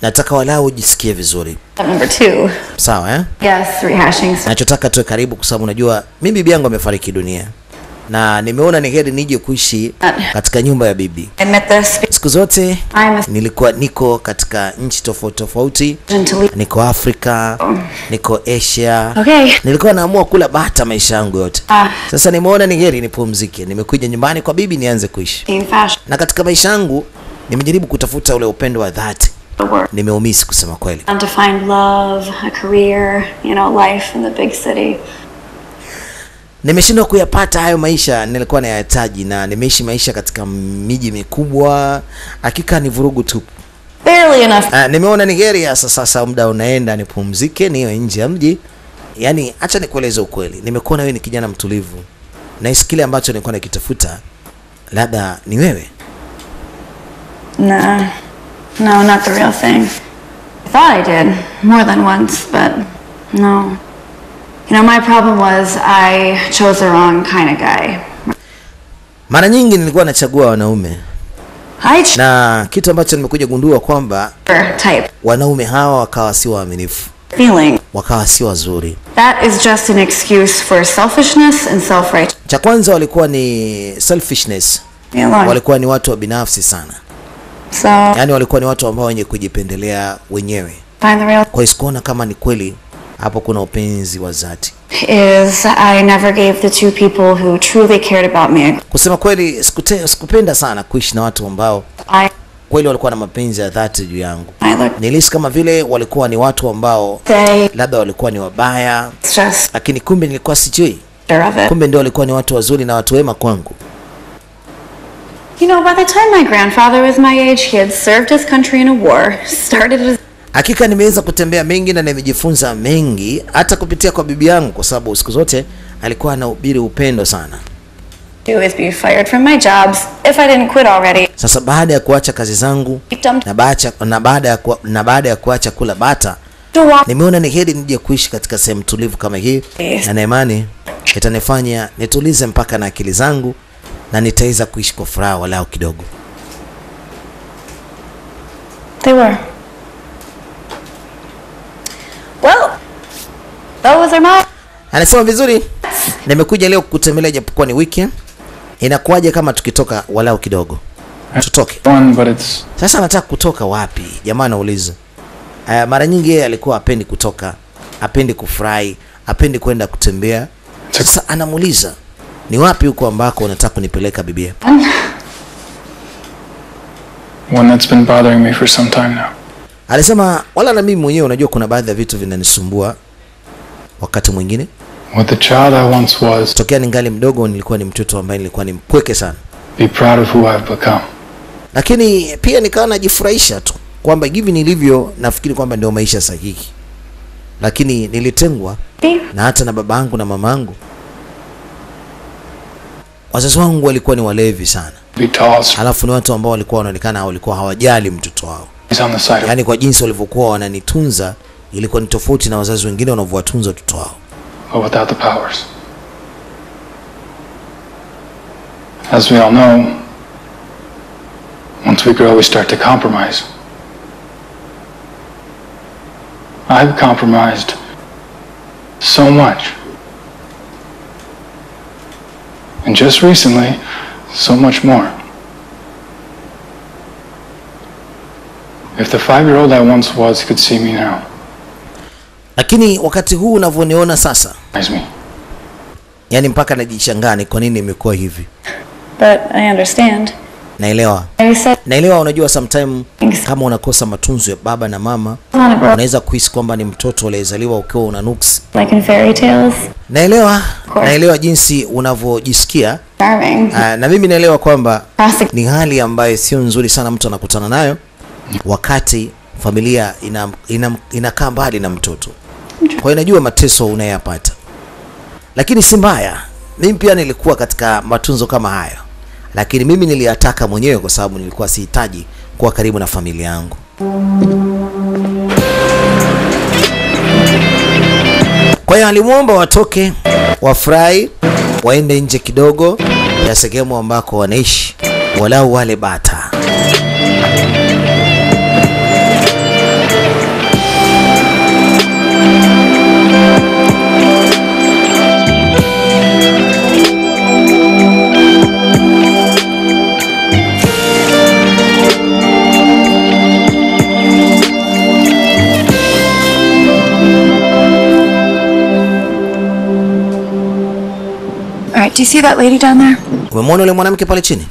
Nataka walau ujisikie vizuri. Step number 2. Sawa Yes, rehashing. Nachotaka tuwe karibu kwa sababu unajua mimi bibi yangu amefariki dunia. Na nimeona ni heri nije kuishi katika nyumba ya bibi. Admit this. Siku zote nilikuwa niko katika nchi tofauti tofauti. Niko Afrika, niko Asia. Okay. Nilikuwa naamua kula bata maisha yangu yote. Sasa nimeona ni heri nipumzike. Nimekuja nyumbani kwa bibi nianze kuishi. Na katika maisha yangu nimejaribu kutafuta ule upendo wa dhati. Nimeumisi kusema kweli. And to find love, a career, life in the big city. Nimeshindwa kuyapata hayo maisha nilikuwa nayahitaji, na nimeishi maisha katika miji mikubwa. Hakika ni vurugu tu. Barely enough. Nimeona Nigeria sasa muda unaenda nipumzike, niwe nje ya mji. Yaani acha nikueleze ukweli. Nimekuona wewe ni kijana mtulivu. Na isikile ambacho nilikuwa nikitafuta labda ni wewe. No, not the real thing. I thought I did more than once, but no. You know, my problem was I chose the wrong kind of guy. Mara nyingi nilikuwa nachagua wanaume. I Na kitu ambacho nimekuja gundua kwamba type wanaume hawa wakawa si waaminifu, feeling. wakawa si wazuri. That is just an excuse for selfishness and self-righteousness. Cha kwanza walikuwa ni selfishness. Walikuwa ni watu wa binafsi sana. So, Yaani walikuwa ni watu ambao wenye kujipendelea wenyewe. find the real Kwa hiyo sikuona kama ni kweli hapo kuna upenzi wa dhati. is I never gave the two people who truly cared about me. Kusema kweli sikupenda sana kuishi na watu ambao kweli walikuwa na mapenzi ya dhati juu yangu. Nilihisi kama vile walikuwa ni watu ambao labda walikuwa ni wabaya, lakini kumbe nilikuwa sijui. Kumbe ndio walikuwa ni watu wazuri na watu wema kwangu. You know, by the time my grandfather was my age, he had served his country in a war, started as Hakika nimeweza kutembea mengi na nimejifunza mengi hata kupitia kwa bibi yangu, kwa sababu siku zote alikuwa anahubiri upendo sana. do is be fired from my jobs if I didn't quit already. Sasa baada ya kuacha kazi zangu na baada ya kuacha kula bata, nimeona ni heri nije kuishi katika sehemu tulivu kama hii, na na imani itanifanya nitulize mpaka na akili zangu na nitaweza kuishi kwa furaha walau kidogo. They were. Well, those are my... Anasema vizuri, nimekuja leo kukutembelea japokuwa ni weekend. Inakuwaje kama tukitoka walau kidogo? Tutoke. Sasa nataka kutoka wapi? Jamaa anauliza. Mara nyingi yeye alikuwa hapendi kutoka, hapendi kufurahi, hapendi kwenda kutembea. Sasa anamuuliza, ni wapi huko ambako unataka kunipeleka bibia? One that's been bothering me for some time now. Alisema wala na mimi mwenyewe unajua kuna baadhi ya vitu vinanisumbua wakati mwingine. What the child I once was. Tokea ningali mdogo nilikuwa ni mtoto ambaye nilikuwa ni mpweke sana. Be proud of who I've become. Lakini pia nikawa najifurahisha tu kwamba hivi nilivyo nafikiri kwamba ndio maisha sahihi. Lakini nilitengwa na hata na babangu na mamangu. Wazazi wangu walikuwa ni walevi sana. Alafu ni watu ambao walikuwa wanaonekana walikuwa hawajali mtoto wao. Yaani kwa jinsi walivyokuwa wananitunza ilikuwa ni tofauti na wazazi wengine wanavyowatunza watoto wao. But without the powers. As we all know, once we grow we start to compromise. I've compromised so much. And just recently, so much more. If the 5-year-old I once was could see me now. Lakini wakati huu unavyoniona sasa, yani mpaka najishangaa ni kwa nini imekuwa hivi. But I understand. Naelewa. Naelewa, unajua sometime kama unakosa matunzo ya baba na mama, unaweza kuhisi kwamba ni mtoto aliyezaliwa ukiwa una nuksi. Like in fairy tales. Naelewa jinsi unavyojisikia. Na mimi naelewa kwamba ni hali ambayo sio nzuri sana mtu anakutana nayo wakati familia inakaa mbali na mtoto. Kwa hiyo najua mateso unayapata. Lakini si mbaya. Mimi pia nilikuwa katika matunzo kama haya. Lakini mimi niliyataka mwenyewe kwa sababu nilikuwa sihitaji kuwa karibu na familia yangu. Kwa hiyo alimuomba watoke, wafurahi, waende nje kidogo ya sehemu ambako wanaishi, walau wale bata. Alright, do you see that lady down there? Umemwona yule mwanamke pale chini?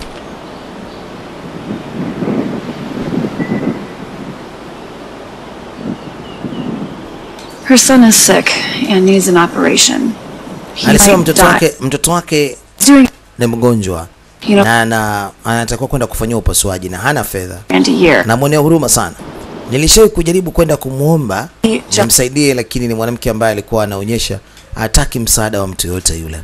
Her son is sick and needs an operation. Alisema mtoto wake ni mgonjwa na anatakiwa kwenda kufanyia upasuaji na hana fedha. Na mwenye huruma sana. Nilishawahi kujaribu kwenda kumuomba nimsaidie, lakini ni mwanamke ambaye alikuwa anaonyesha hataki msaada wa mtu yote yule.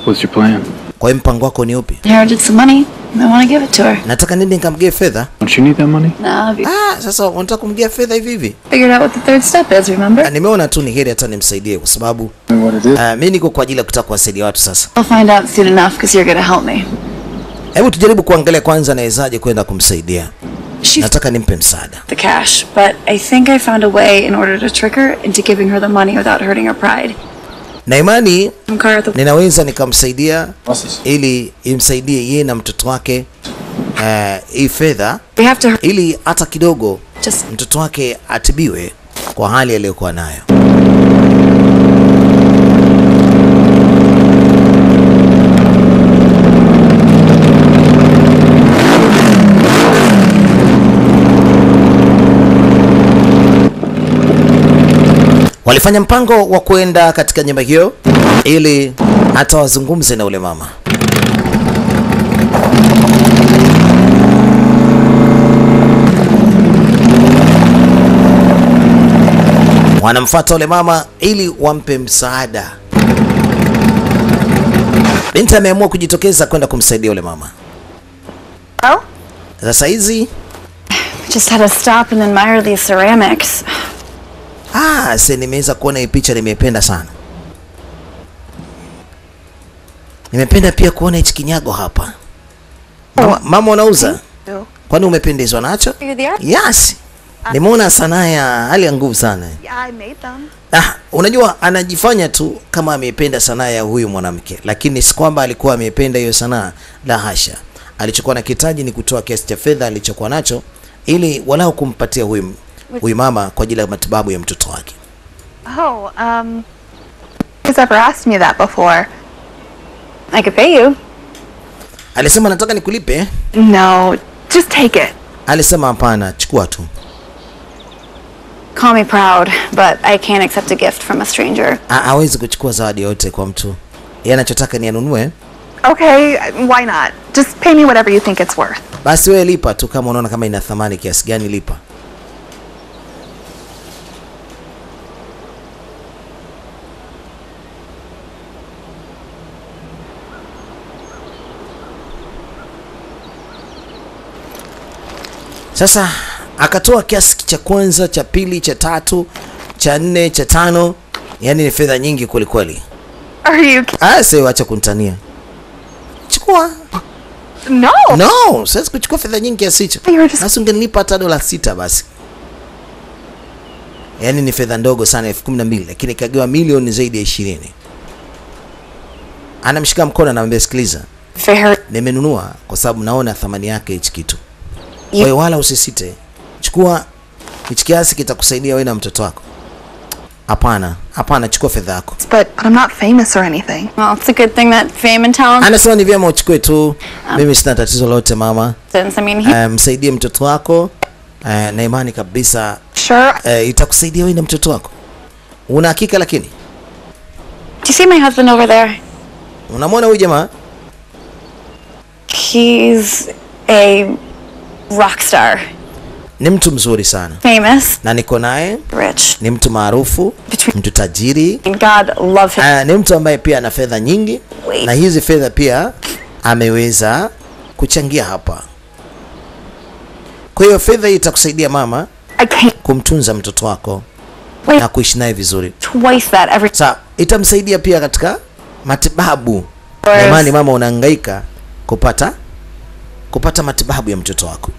What's your plan? Kwa hiyo mpango wako ni upi? Inherited some money. I want to give it to her. Nataka nini nikamgie fedha? Don't you need that money? No, I've Sasa unataka kumgia fedha hivi hivi? figured out what the third step is, remember? Nimeona tu ni heri hata nimsaidie kwa sababu What it is? mimi niko kwa ajili ya kutaka kuwasaidia watu sasa. I'll find out soon enough because you're going to help me. Hebu tujaribu kuangalia kwanza nawezaje kwenda kumsaidia. Nataka nimpe msaada. The cash, but I think I found a way in order to trick her into giving her the money without hurting her pride. Na imani Car at the ninaweza nikamsaidia What's this? ili imsaidie yeye na mtoto wake hii fedha we have to ili hata kidogo just mtoto wake atibiwe kwa hali aliyokuwa nayo. Walifanya mpango wa kwenda katika nyumba hiyo ili hata wazungumze na ule mama. Wanamfuata ule mama ili wampe msaada. Binti ameamua kujitokeza kwenda kumsaidia ule mama. Oh? Sasa hizi Just had to stop and admire these ceramics. sasa nimeweza kuona hii picha, nimependa sana. Nimependa pia kuona hichi kinyago hapa. Mama unauza? Kwani umependezwa nacho? You're the art? Yes. Nimeona sanaa ya hali ya nguvu sana. Yeah, I made them. Unajua anajifanya tu kama ameipenda sanaa ya huyu mwanamke, lakini si kwamba alikuwa ameipenda hiyo sanaa, la hasha. Alichokuwa na kitaji ni kutoa kiasi cha fedha alichokuwa nacho ili walau kumpatia huyu mama kwa ajili ya matibabu ya mtoto wake. Oh, who's ever asked me that before? I could pay you. Alisema nataka nikulipe. No, just take it. Alisema hapana, chukua tu. Call me proud, but I can't accept a gift from a stranger. Hawezi kuchukua zawadi yote kwa mtu. Yeye anachotaka ni anunue. Okay, why not? Just pay me whatever you think it's worth. Basi wewe lipa tu kama unaona kama ina thamani kiasi gani, lipa. Sasa akatoa kiasi cha kwanza, cha pili, cha tatu, cha nne, cha tano. Yaani ni fedha nyingi kweli kweli. Are you Sasa acha kunitania. Chukua. No. No, siwezi kuchukua fedha nyingi kiasi hicho. You're just- Basi ungenilipa hata $6 basi. Yaani ni fedha ndogo sana, 12,000, lakini kagawa milioni zaidi ya 20. Anamshika mkono na anamwambia sikiliza, Fair. nimenunua kwa sababu naona thamani yake hichi kitu. Kwa hiyo wala usisite. Chukua hichi kiasi, kitakusaidia wewe na mtoto wako. Hapana, chukua fedha yako. But I'm not famous or anything. Well, it's a good thing that fame and talent. Anasema ni vyema uchukue tu. Mimi sina tatizo lolote mama. I mean, Msaidie mtoto wako. Na imani kabisa Sure. itakusaidia wewe na mtoto wako. Una hakika lakini? do you see my husband over there? Unamwona huyu jamaa? He's a rock star. Ni mtu mzuri sana. Famous. Na niko naye, Rich. ni mtu maarufu, mtu tajiri. And God love him. Ni mtu ambaye pia ana fedha nyingi. Na hizi fedha pia ameweza kuchangia hapa. Kwa hiyo fedha hii itakusaidia mama I can't kumtunza mtoto wako Wait. na kuishi naye vizuri. Twice that every Sasa itamsaidia pia katika matibabu. Yes. Na imani mama unahangaika kupata matibabu ya mtoto wako.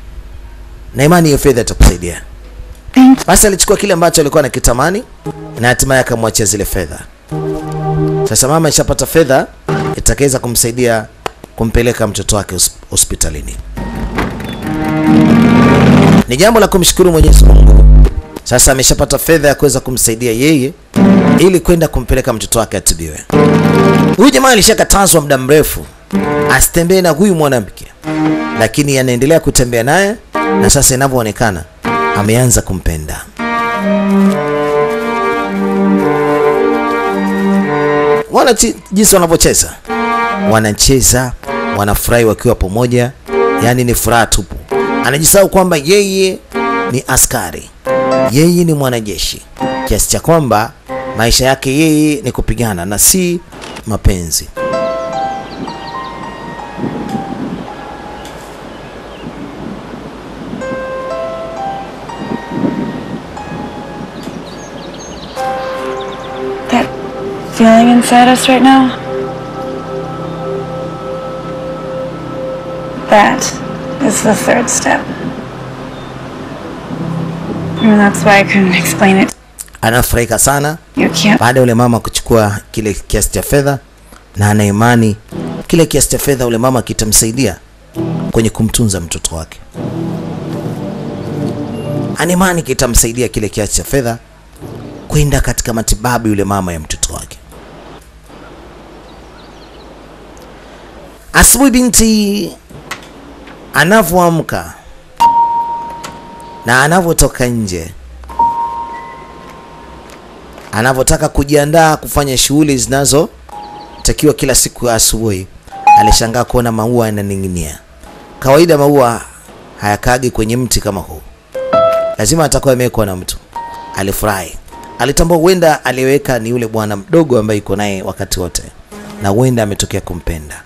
Na imani hiyo fedha itakusaidia. Basi alichukua kile ambacho alikuwa anakitamani na hatimaye akamwachia zile fedha. Sasa mama ishapata fedha itakaweza kumsaidia kumpeleka mtoto wake hospitalini. Ni jambo la kumshukuru Mwenyezi Mungu. Sasa ameshapata fedha ya kuweza kumsaidia yeye ili kwenda kumpeleka mtoto wake atibiwe. Huyu jamaa alishakatazwa muda mrefu asitembee na huyu mwanamke, lakini anaendelea kutembea naye na sasa inavyoonekana ameanza kumpenda. Jinsi wanavyocheza, wanacheza, wanafurahi wakiwa pamoja, yani ni furaha tupu. Anajisahau kwamba yeye ni askari, yeye ni mwanajeshi, kiasi cha kwamba maisha yake yeye ni kupigana na si mapenzi. feeling inside us right now? That is the third step. And that's why I couldn't explain it. Anafurahika sana You can't. baada yule mama kuchukua kile kiasi cha fedha, na ana imani kile kiasi cha fedha yule mama kitamsaidia kwenye kumtunza mtoto wake. Ana imani kitamsaidia kile kiasi cha fedha kwenda katika matibabu yule mama ya mtoto wake. Asubuhi binti anavyoamka na anavyotoka nje, anavyotaka kujiandaa kufanya shughuli zinazotakiwa kila siku ya asubuhi, alishangaa kuona maua yananing'inia. Kawaida maua hayakagi kwenye mti kama huu, lazima atakuwa yamewekwa na mtu. Alifurahi, alitambua huenda aliweka ni yule bwana mdogo ambaye yuko naye wakati wote, na huenda ametokea kumpenda.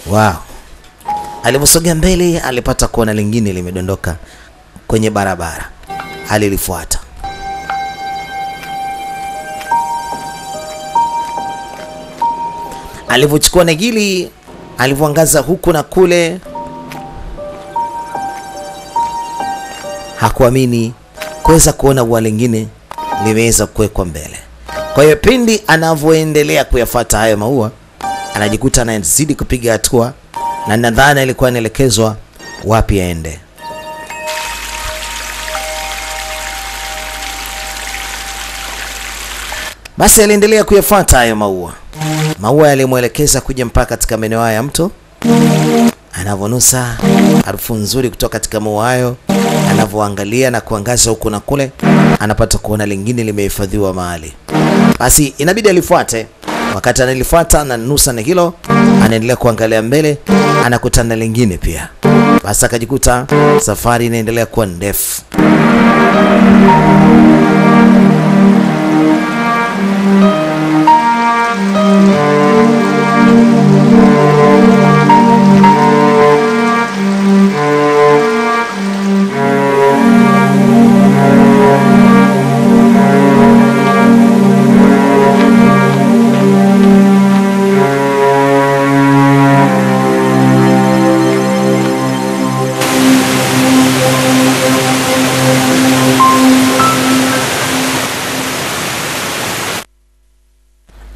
Wow. Aliposogea mbele alipata kuona lingine limedondoka kwenye barabara. Alilifuata. Alipochukua negili, alivyoangaza huku na kule, hakuamini kuweza kuona ua lingine limeweza kuwekwa mbele. Kwa hiyo pindi anavyoendelea kuyafuata hayo maua, anajikuta anazidi kupiga hatua, na nadhani alikuwa anaelekezwa wapi aende. Basi aliendelea kuyafuata hayo maua. Maua yalimwelekeza kuja mpaka katika maeneo ya mto. Anavonusa harufu nzuri kutoka katika maua hayo, anavoangalia na kuangaza huku na kule, anapata kuona lingine limehifadhiwa mahali. Basi inabidi alifuate. Wakati analifuata na nusa na hilo, anaendelea kuangalia mbele, anakutana lingine pia. Basi akajikuta safari inaendelea kuwa ndefu.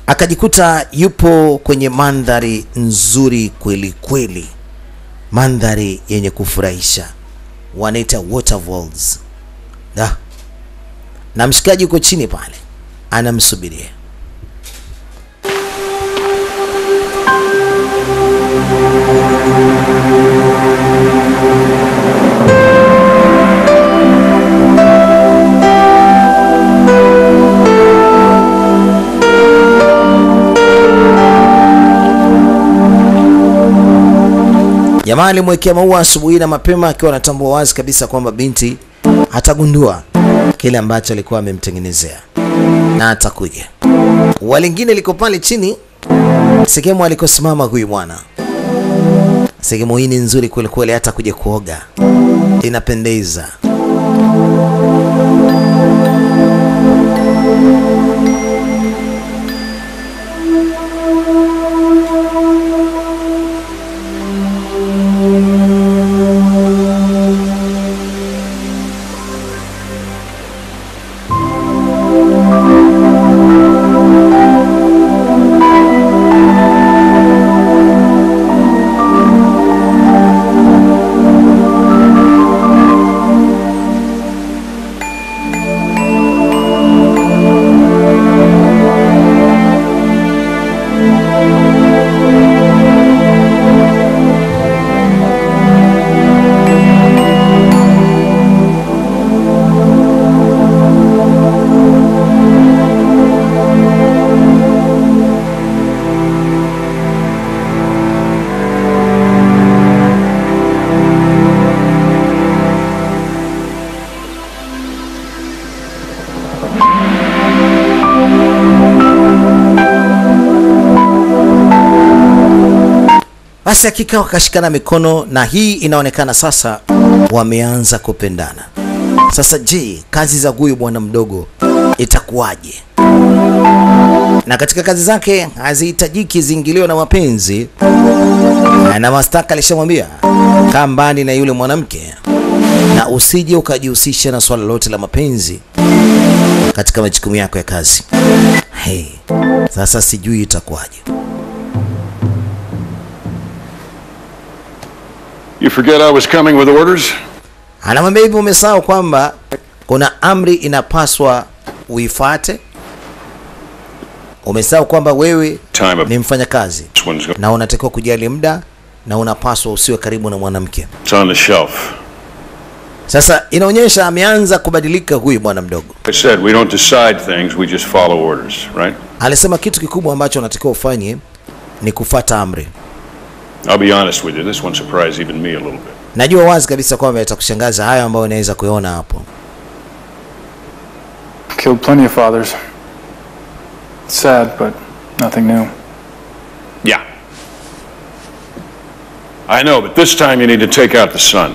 Akajikuta yupo kwenye mandhari nzuri kweli kweli, mandhari yenye kufurahisha, wanaita waterfalls. Na mshikaji yuko chini pale anamsubiria. Jamaa alimwekea maua asubuhi na mapema, akiwa anatambua wazi kabisa kwamba binti atagundua kile ambacho alikuwa amemtengenezea na atakuja. Ua lingine liko pale chini, sehemu alikosimama huyu mwana. Sehemu hii ni nzuri kweli kweli, hata kuja kuoga inapendeza. Basi hakika wakashikana mikono, na hii inaonekana sasa wameanza kupendana. Sasa je, kazi za huyu bwana mdogo itakuwaje? Na katika kazi zake hazihitajiki ziingiliwe na mapenzi, na Mastaka alishamwambia kaa mbali na yule mwanamke na usije ukajihusisha na swala lote la mapenzi katika majukumu yako ya kazi. Hey, sasa sijui itakuwaje. You forget I was coming with orders? Anamwambia hivi, umesahau kwamba kuna amri inapaswa uifuate? Umesahau kwamba wewe ni mfanyakazi na unatakiwa kujali muda na unapaswa usiwe karibu na mwanamke. It's on the shelf. Sasa inaonyesha ameanza kubadilika huyu bwana mdogo. I said we don't decide things, we just follow orders, right? Alisema kitu kikubwa ambacho unatakiwa ufanye ni kufuata amri. I'll be honest with you, this one surprised even me a little bit. Najua wazi kabisa kwamba itakushangaza hayo ambayo unaweza kuona hapo. Killed plenty of fathers. It's sad, but nothing new. Yeah. I know, but this time you need to take out the son.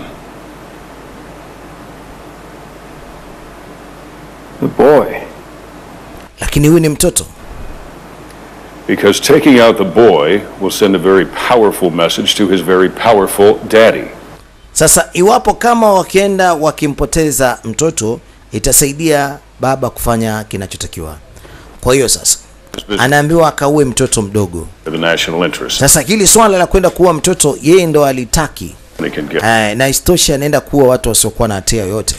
The boy. Lakini huyu ni mtoto. Because taking out the boy will send a very powerful message to his very powerful daddy. Sasa iwapo kama wakienda wakimpoteza mtoto, itasaidia baba kufanya kinachotakiwa. Kwa hiyo sasa anaambiwa akaue mtoto mdogo. The national interest. Sasa hili swala la kwenda kuua mtoto yeye ndo alitaki. Na istosha anaenda kuua watu wasiokuwa na hatia yoyote.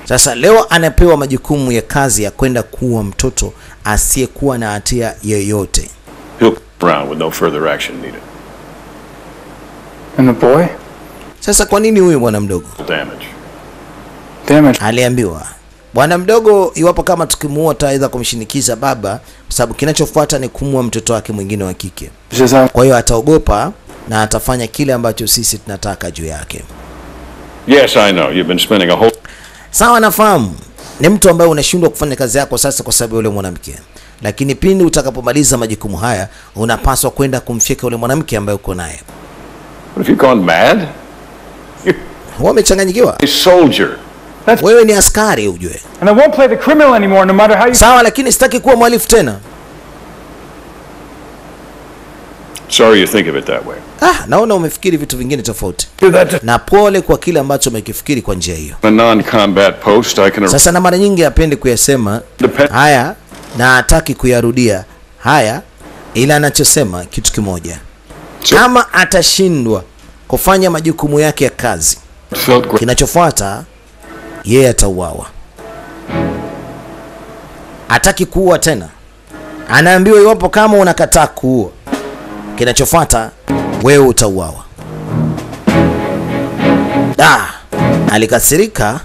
Sasa leo anapewa majukumu ya kazi ya kwenda kuua mtoto asiyekuwa na hatia yoyote. He'll around with no further action needed. And the boy? Sasa kwa nini huyu bwana mdogo? Damage. Aliambiwa bwana mdogo, iwapo kama tukimuua taweza kumshinikiza baba, kwa sababu kinachofuata ni kumua mtoto wake mwingine wa kike. Kwa hiyo ataogopa na atafanya kile ambacho sisi tunataka juu yake. Yes, I know. You've been spending a whole... Sawa, nafahamu. Ni mtu ambaye unashindwa kufanya kazi yako sasa kwa sababu yule mwanamke. Lakini pindi utakapomaliza majukumu haya, unapaswa kwenda kumfyeka yule mwanamke ambaye uko naye. What, have you gone mad? Wewe umechanganyikiwa? A soldier. Wewe ni askari ujue. And I won't play the criminal anymore no matter how you... Sawa, lakini sitaki kuwa mhalifu tena. Sorry you think of it that way. Naona umefikiri vitu vingine tofauti. Na pole kwa kile ambacho umekifikiri kwa njia hiyo. A non-combat post I can... Sasa na mara nyingi hapendi kuyasema haya na hataki kuyarudia haya, ila anachosema kitu kimoja. Kama atashindwa kufanya majukumu yake ya kazi, kinachofuata yeye atauawa. Hataki kuua tena. Anaambiwa iwapo kama unakataa kuua, kinachofuata wewe utauawa. Alikasirika.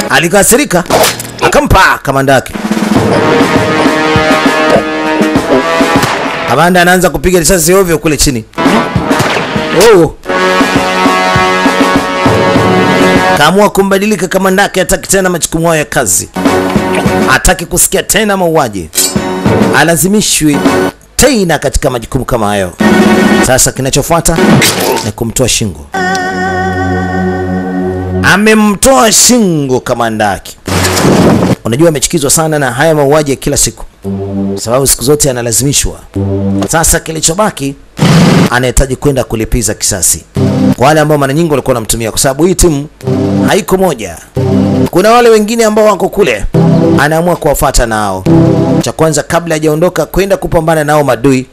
Alikasirika. Akampa kamanda yake. Kamanda anaanza kupiga risasi ovyo kule chini. Kaamua kumbadilika kamanda yake, hataki tena majukumu yao ya kazi. Hataki kusikia tena mauaji. Alazimishwi tena katika majukumu kama hayo. Sasa kinachofuata ni kumtoa shingo. Amemtoa shingo kamanda yake. Unajua amechukizwa sana na haya mauaji ya kila siku, sababu siku zote analazimishwa. Sasa kilichobaki anahitaji kwenda kulipiza kisasi kwa wale ambao mara nyingi walikuwa wanamtumia, kwa sababu hii timu haiko moja. Kuna wale wengine ambao wako kule, anaamua kuwafuata nao. Cha kwanza kabla hajaondoka kwenda kupambana nao madui,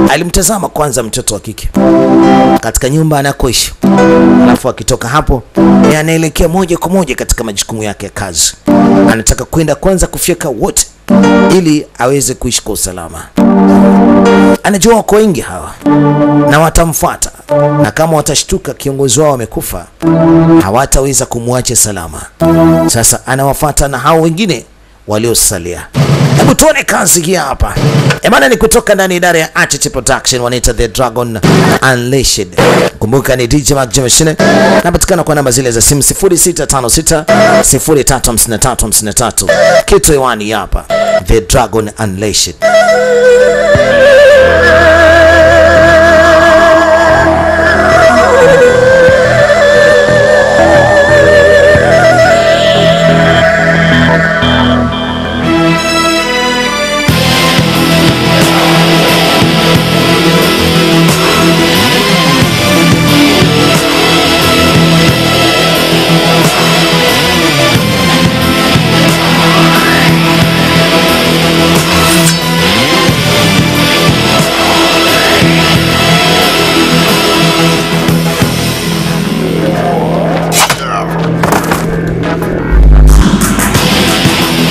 alimtazama kwanza mtoto wa kike katika nyumba anakoishi. Alafu akitoka hapo anaelekea moja kwa moja katika majukumu yake ya kazi. Anataka kwenda kwanza kufyeka wote ili aweze kuishi kwa usalama. Anajua wako wengi hawa na watamfuata, na kama watashtuka kiongozi wao amekufa, hawataweza kumwacha salama. Sasa anawafuata na hao wengine waliosalia. Hebu tuone kazi hii hapa. Emana ni kutoka ndani idara ya Architect Production, wanaita The Dragon Unleashed. Kumbuka ni DJ Mark Machine. Napatikana kwa namba zile za simu 0656 035353. Kitu hewani hapa. The Dragon Unleashed.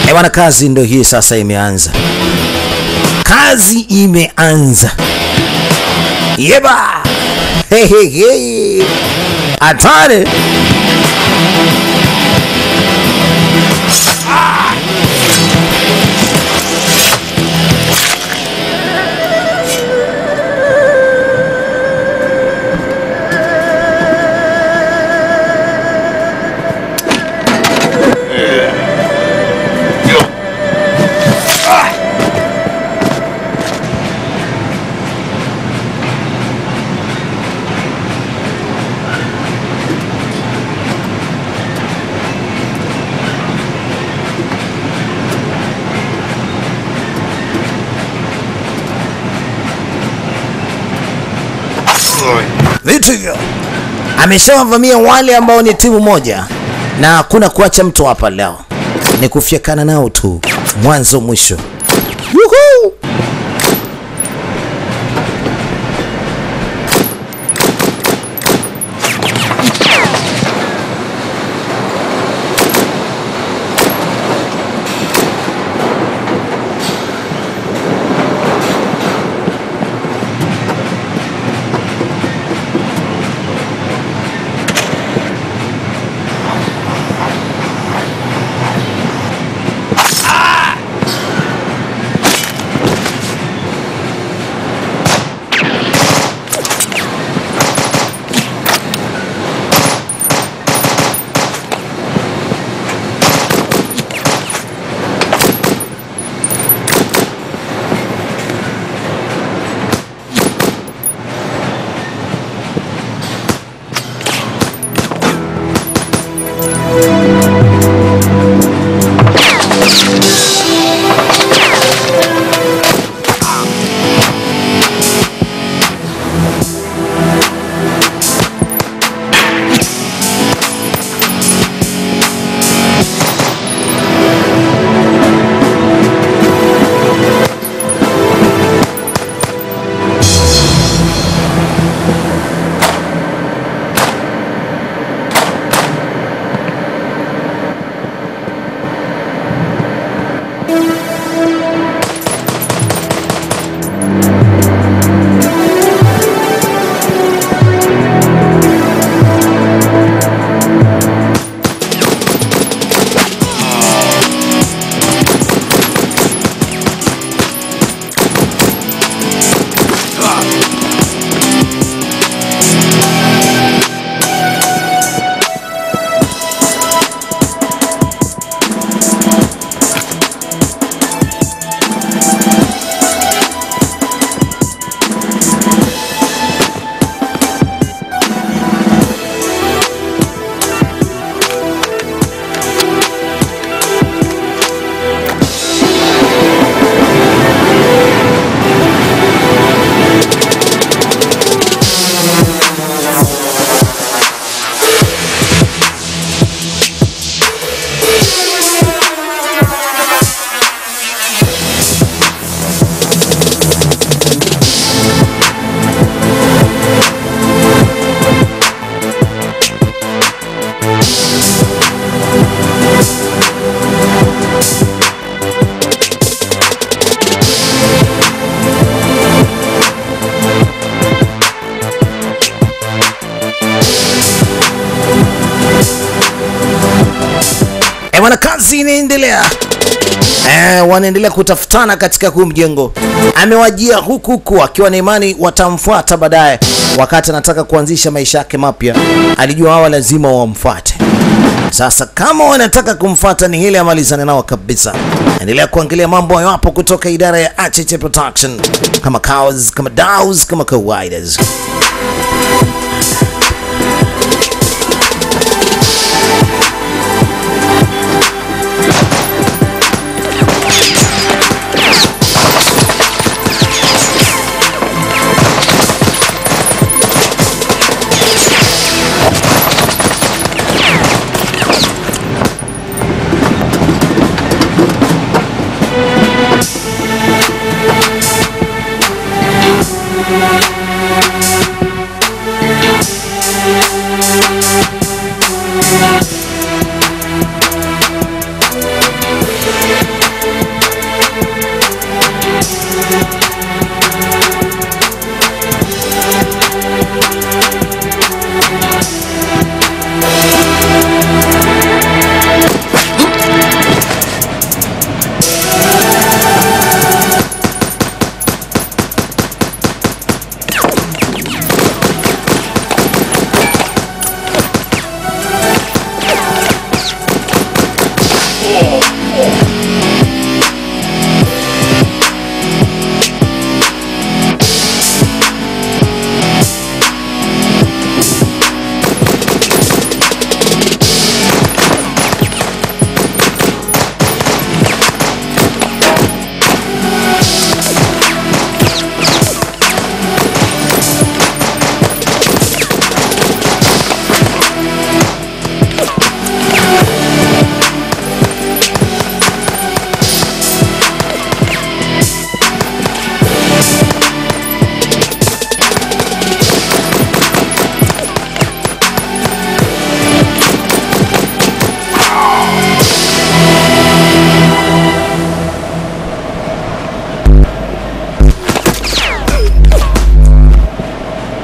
Ewana, kazi ndo hii sasa imeanza. Kazi imeanza. Yeba. Hey, hey, hey. Atare. Vitu hivyo ameshawavamia wale ambao ni timu moja, na hakuna kuacha mtu hapa leo, ni kufyekana nao tu mwanzo mwisho. Yuhu! Wana kazi inaendelea. Wanaendelea kutafutana katika huu mjengo. Amewajia huku akiwa na imani watamfuata baadaye. Wakati anataka kuanzisha maisha yake mapya, alijua hawa lazima wamfuate. Sasa kama wanataka kumfuata ni ile amalizane nao kabisa. Endelea kuangalia mambo hayo hapo kutoka idara ya Acheche Production. Kama cows, kama daws, kama kawaidas.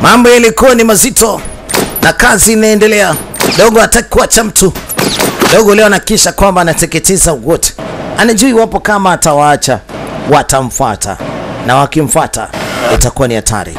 Mambo yalikuwa ni mazito na kazi inaendelea. Dogo hataki kuacha mtu. Dogo leo anakisha kwamba anateketeza wote. Anajui wapo kama atawaacha watamfuata, na wakimfuata itakuwa ni hatari.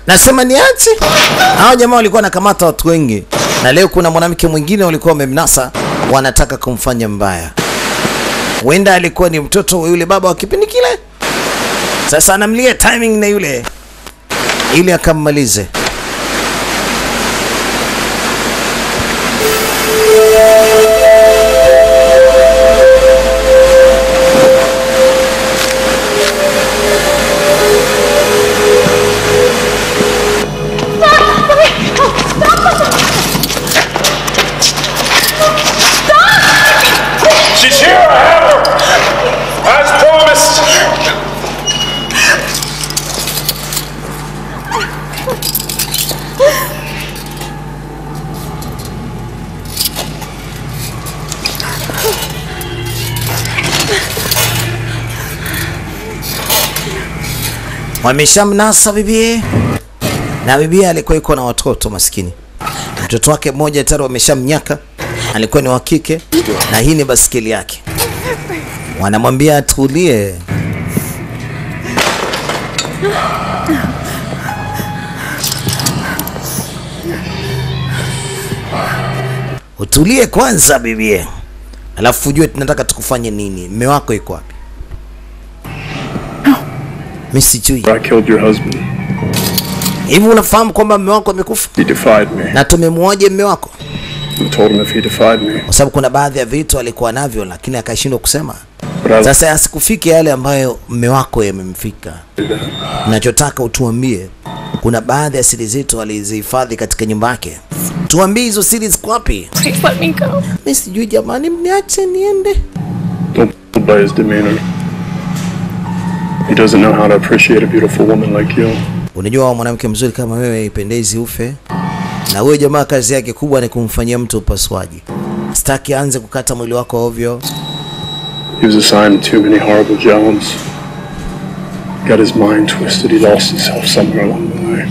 Nasema niache. Hao jamaa walikuwa nakamata watu wengi, na leo kuna mwanamke mwingine walikuwa wamemnasa, wanataka kumfanya mbaya. Wenda alikuwa ni mtoto wa yule baba wa kipindi kile. Sasa anamlia timing na yule ili akammalize. Wameshamnasa bibi, na bibi alikuwa yuko na watoto maskini. Mtoto wake mmoja tayari wameshamnyaka, alikuwa ni wa kike, na hii ni basikeli yake. Wanamwambia atulie. Utulie kwanza bibie. Alafu ujue tunataka tukufanye nini. Mume wako yuko wapi? Mimi sijui. I killed your husband. Hivi unafahamu kwamba mume wako amekufa? He defied me. Na tumemwoje mume wako? I told him if he defied me. Kwa sababu kuna baadhi ya vitu alikuwa navyo lakini akashindwa kusema. But Sasa asikufike yale ambayo mume wako yamemfika. Ninachotaka utuambie, kuna baadhi ya siri zetu alizihifadhi katika nyumba yake. Tuambie hizo siri ziko wapi? Please let me go. Mimi sijui jamani, mniache niende. don't by his demeanor. He doesn't know how to appreciate a beautiful woman like you. Unajua mwanamke mzuri kama wewe ipendezi ufe. Na wewe jamaa kazi yake kubwa ni kumfanyia mtu upasuaji. Sitaki aanze kukata mwili wako ovyo. He was assigned too many horrible jobs. Got his mind twisted. He lost himself somewhere along the way.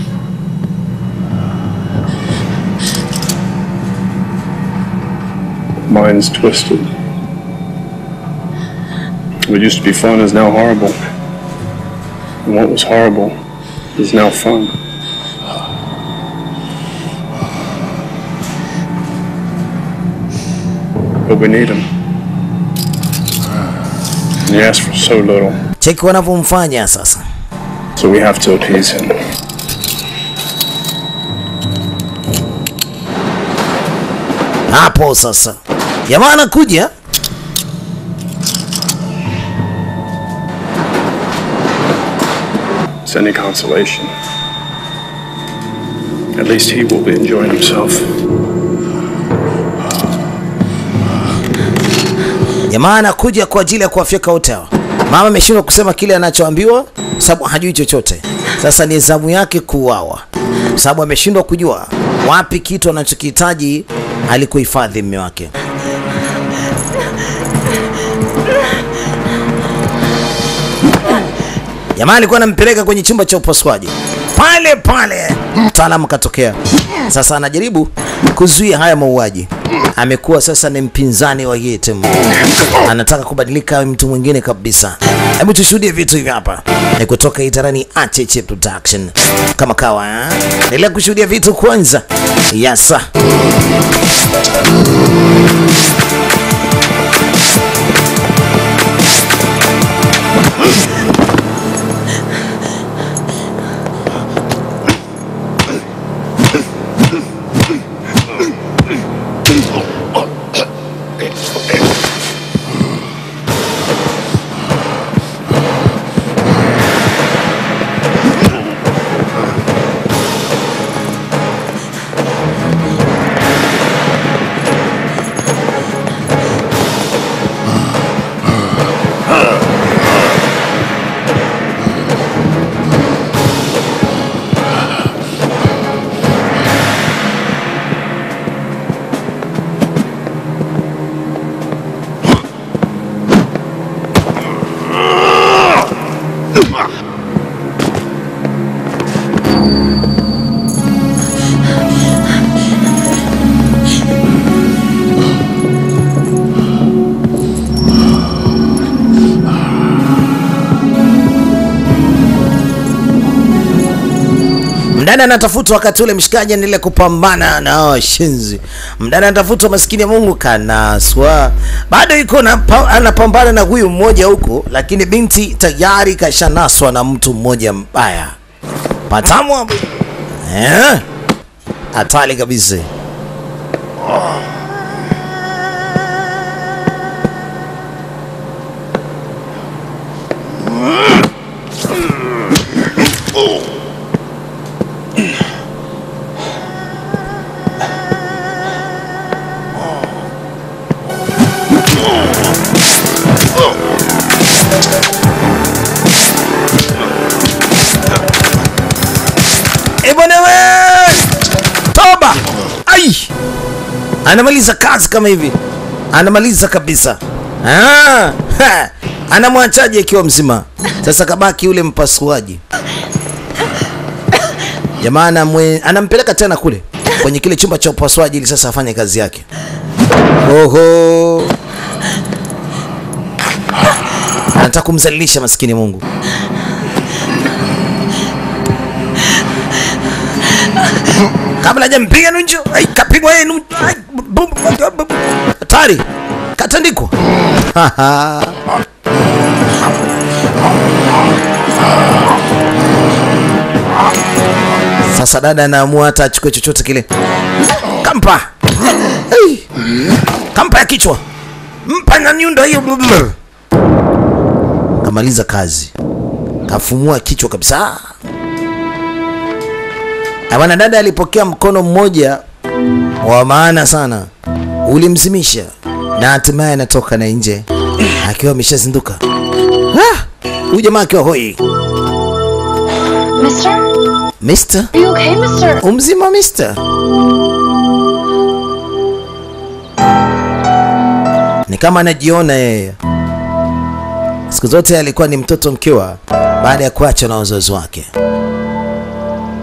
Mind's twisted. What used to be fun is now horrible. And what was horrible is now fun. But we need him. And he asked for so little. Cheki wanavyomfanya sasa. So we have to appease him. Hapo sasa. Jamaa anakuja. It's any consolation. At least he will be enjoying himself. Jamaa anakuja kwa ajili ya kuwafyeka wote hawa. Mama ameshindwa kusema kile anachoambiwa sababu hajui chochote. Sasa ni zamu yake kuuawa. Sababu ameshindwa kujua wapi kitu anachokihitaji alikuhifadhi mume wake. Jamaa alikuwa anampeleka kwenye chumba cha upasuaji. Pale pale mtaalamu katokea. Sasa anajaribu kuzuia haya mauaji. Amekuwa sasa ni mpinzani wa Yetem. Anataka kubadilika awe mtu mwingine kabisa. Hebu tushuhudie vitu hivi hapa. Ni kutoka Itarani Acheche Production. Kama kawa, endelea kushuhudia vitu kwanza. Yasa. Mdada anatafutwa wakati ule mshikaji anaendelea kupambana na shinzi. Mdada anatafutwa, maskini ya Mungu kanaswa. Bado yuko anapambana na huyu mmoja huko, lakini binti tayari kashanaswa na mtu mmoja mbaya. Patamu hapo. Hatari kabisa. Toba! Ai! Anamaliza kazi kama hivi. Anamaliza kabisa. Anamwachaje ikiwa mzima? Sasa kabaki yule mpasuaji. Jamaa anampeleka tena kule kwenye kile chumba cha upasuaji ili sasa afanye kazi yake. Oho. Anataka kumzalilisha maskini Mungu. Kabla hajampiga Nunju, kapigwa yeye Nunju. Hatari. Katandikwa. Sasa dada anaamua hata achukue chochote kile. Kampa. Hey. Kampa ya kichwa. Mpa na nyundo hiyo. Kamaliza kazi. Kafumua kichwa kabisa. Bwana dada alipokea mkono mmoja wa maana sana. Ulimzimisha na hatimaye anatoka na nje akiwa ameshazinduka. Huyu jamaa akiwa hoi. Mister? Are you okay, mister? Umzima mister? Ni kama anajiona yeye. Siku zote alikuwa ni mtoto mkiwa baada ya kuacha na wazazi wake.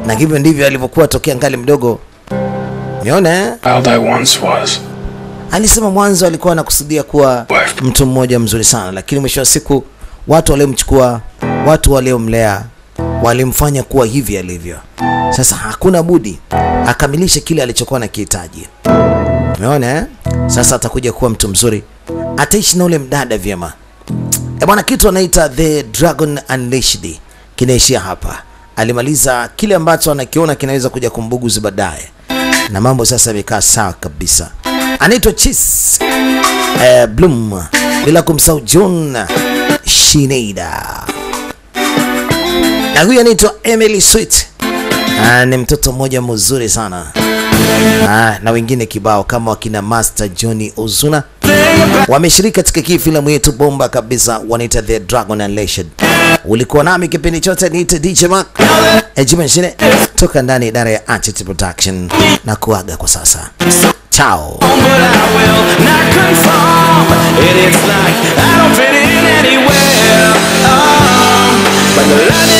Na hivyo ndivyo alivyokuwa tokea ngali mdogo. Niona Child I once was. alisema mwanzo alikuwa anakusudia kuwa mtu mmoja mzuri sana, lakini mwisho wa siku watu waliomchukua, watu waliomlea walimfanya kuwa hivi alivyo. Sasa hakuna budi akamilishe kile alichokuwa anakihitaji. Umeona? Sasa atakuja kuwa mtu mzuri. Ataishi na ule mdada vyema. Bwana, kitu anaita The Dragon Unleashed kinaishia hapa. Alimaliza kile ambacho anakiona kinaweza kuja kumbuguzi baadaye. Na mambo sasa yamekaa sawa kabisa. Anaitwa Chis Bloom, bila kumsahau John Schneider. Na huyu anaitwa Emily Sweet. Ni mtoto mmoja mzuri sana. Na wengine kibao kama wakina Master Johnny Ozuna wameshiriki katika hii filamu yetu bomba kabisa, wanaita The Dragon Unleashed. Ulikuwa nami kipindi chote, niite DJ Mark Ejimashine toka ndani idara ya Archit Production, na kuaga kwa sasa. Ciao. But the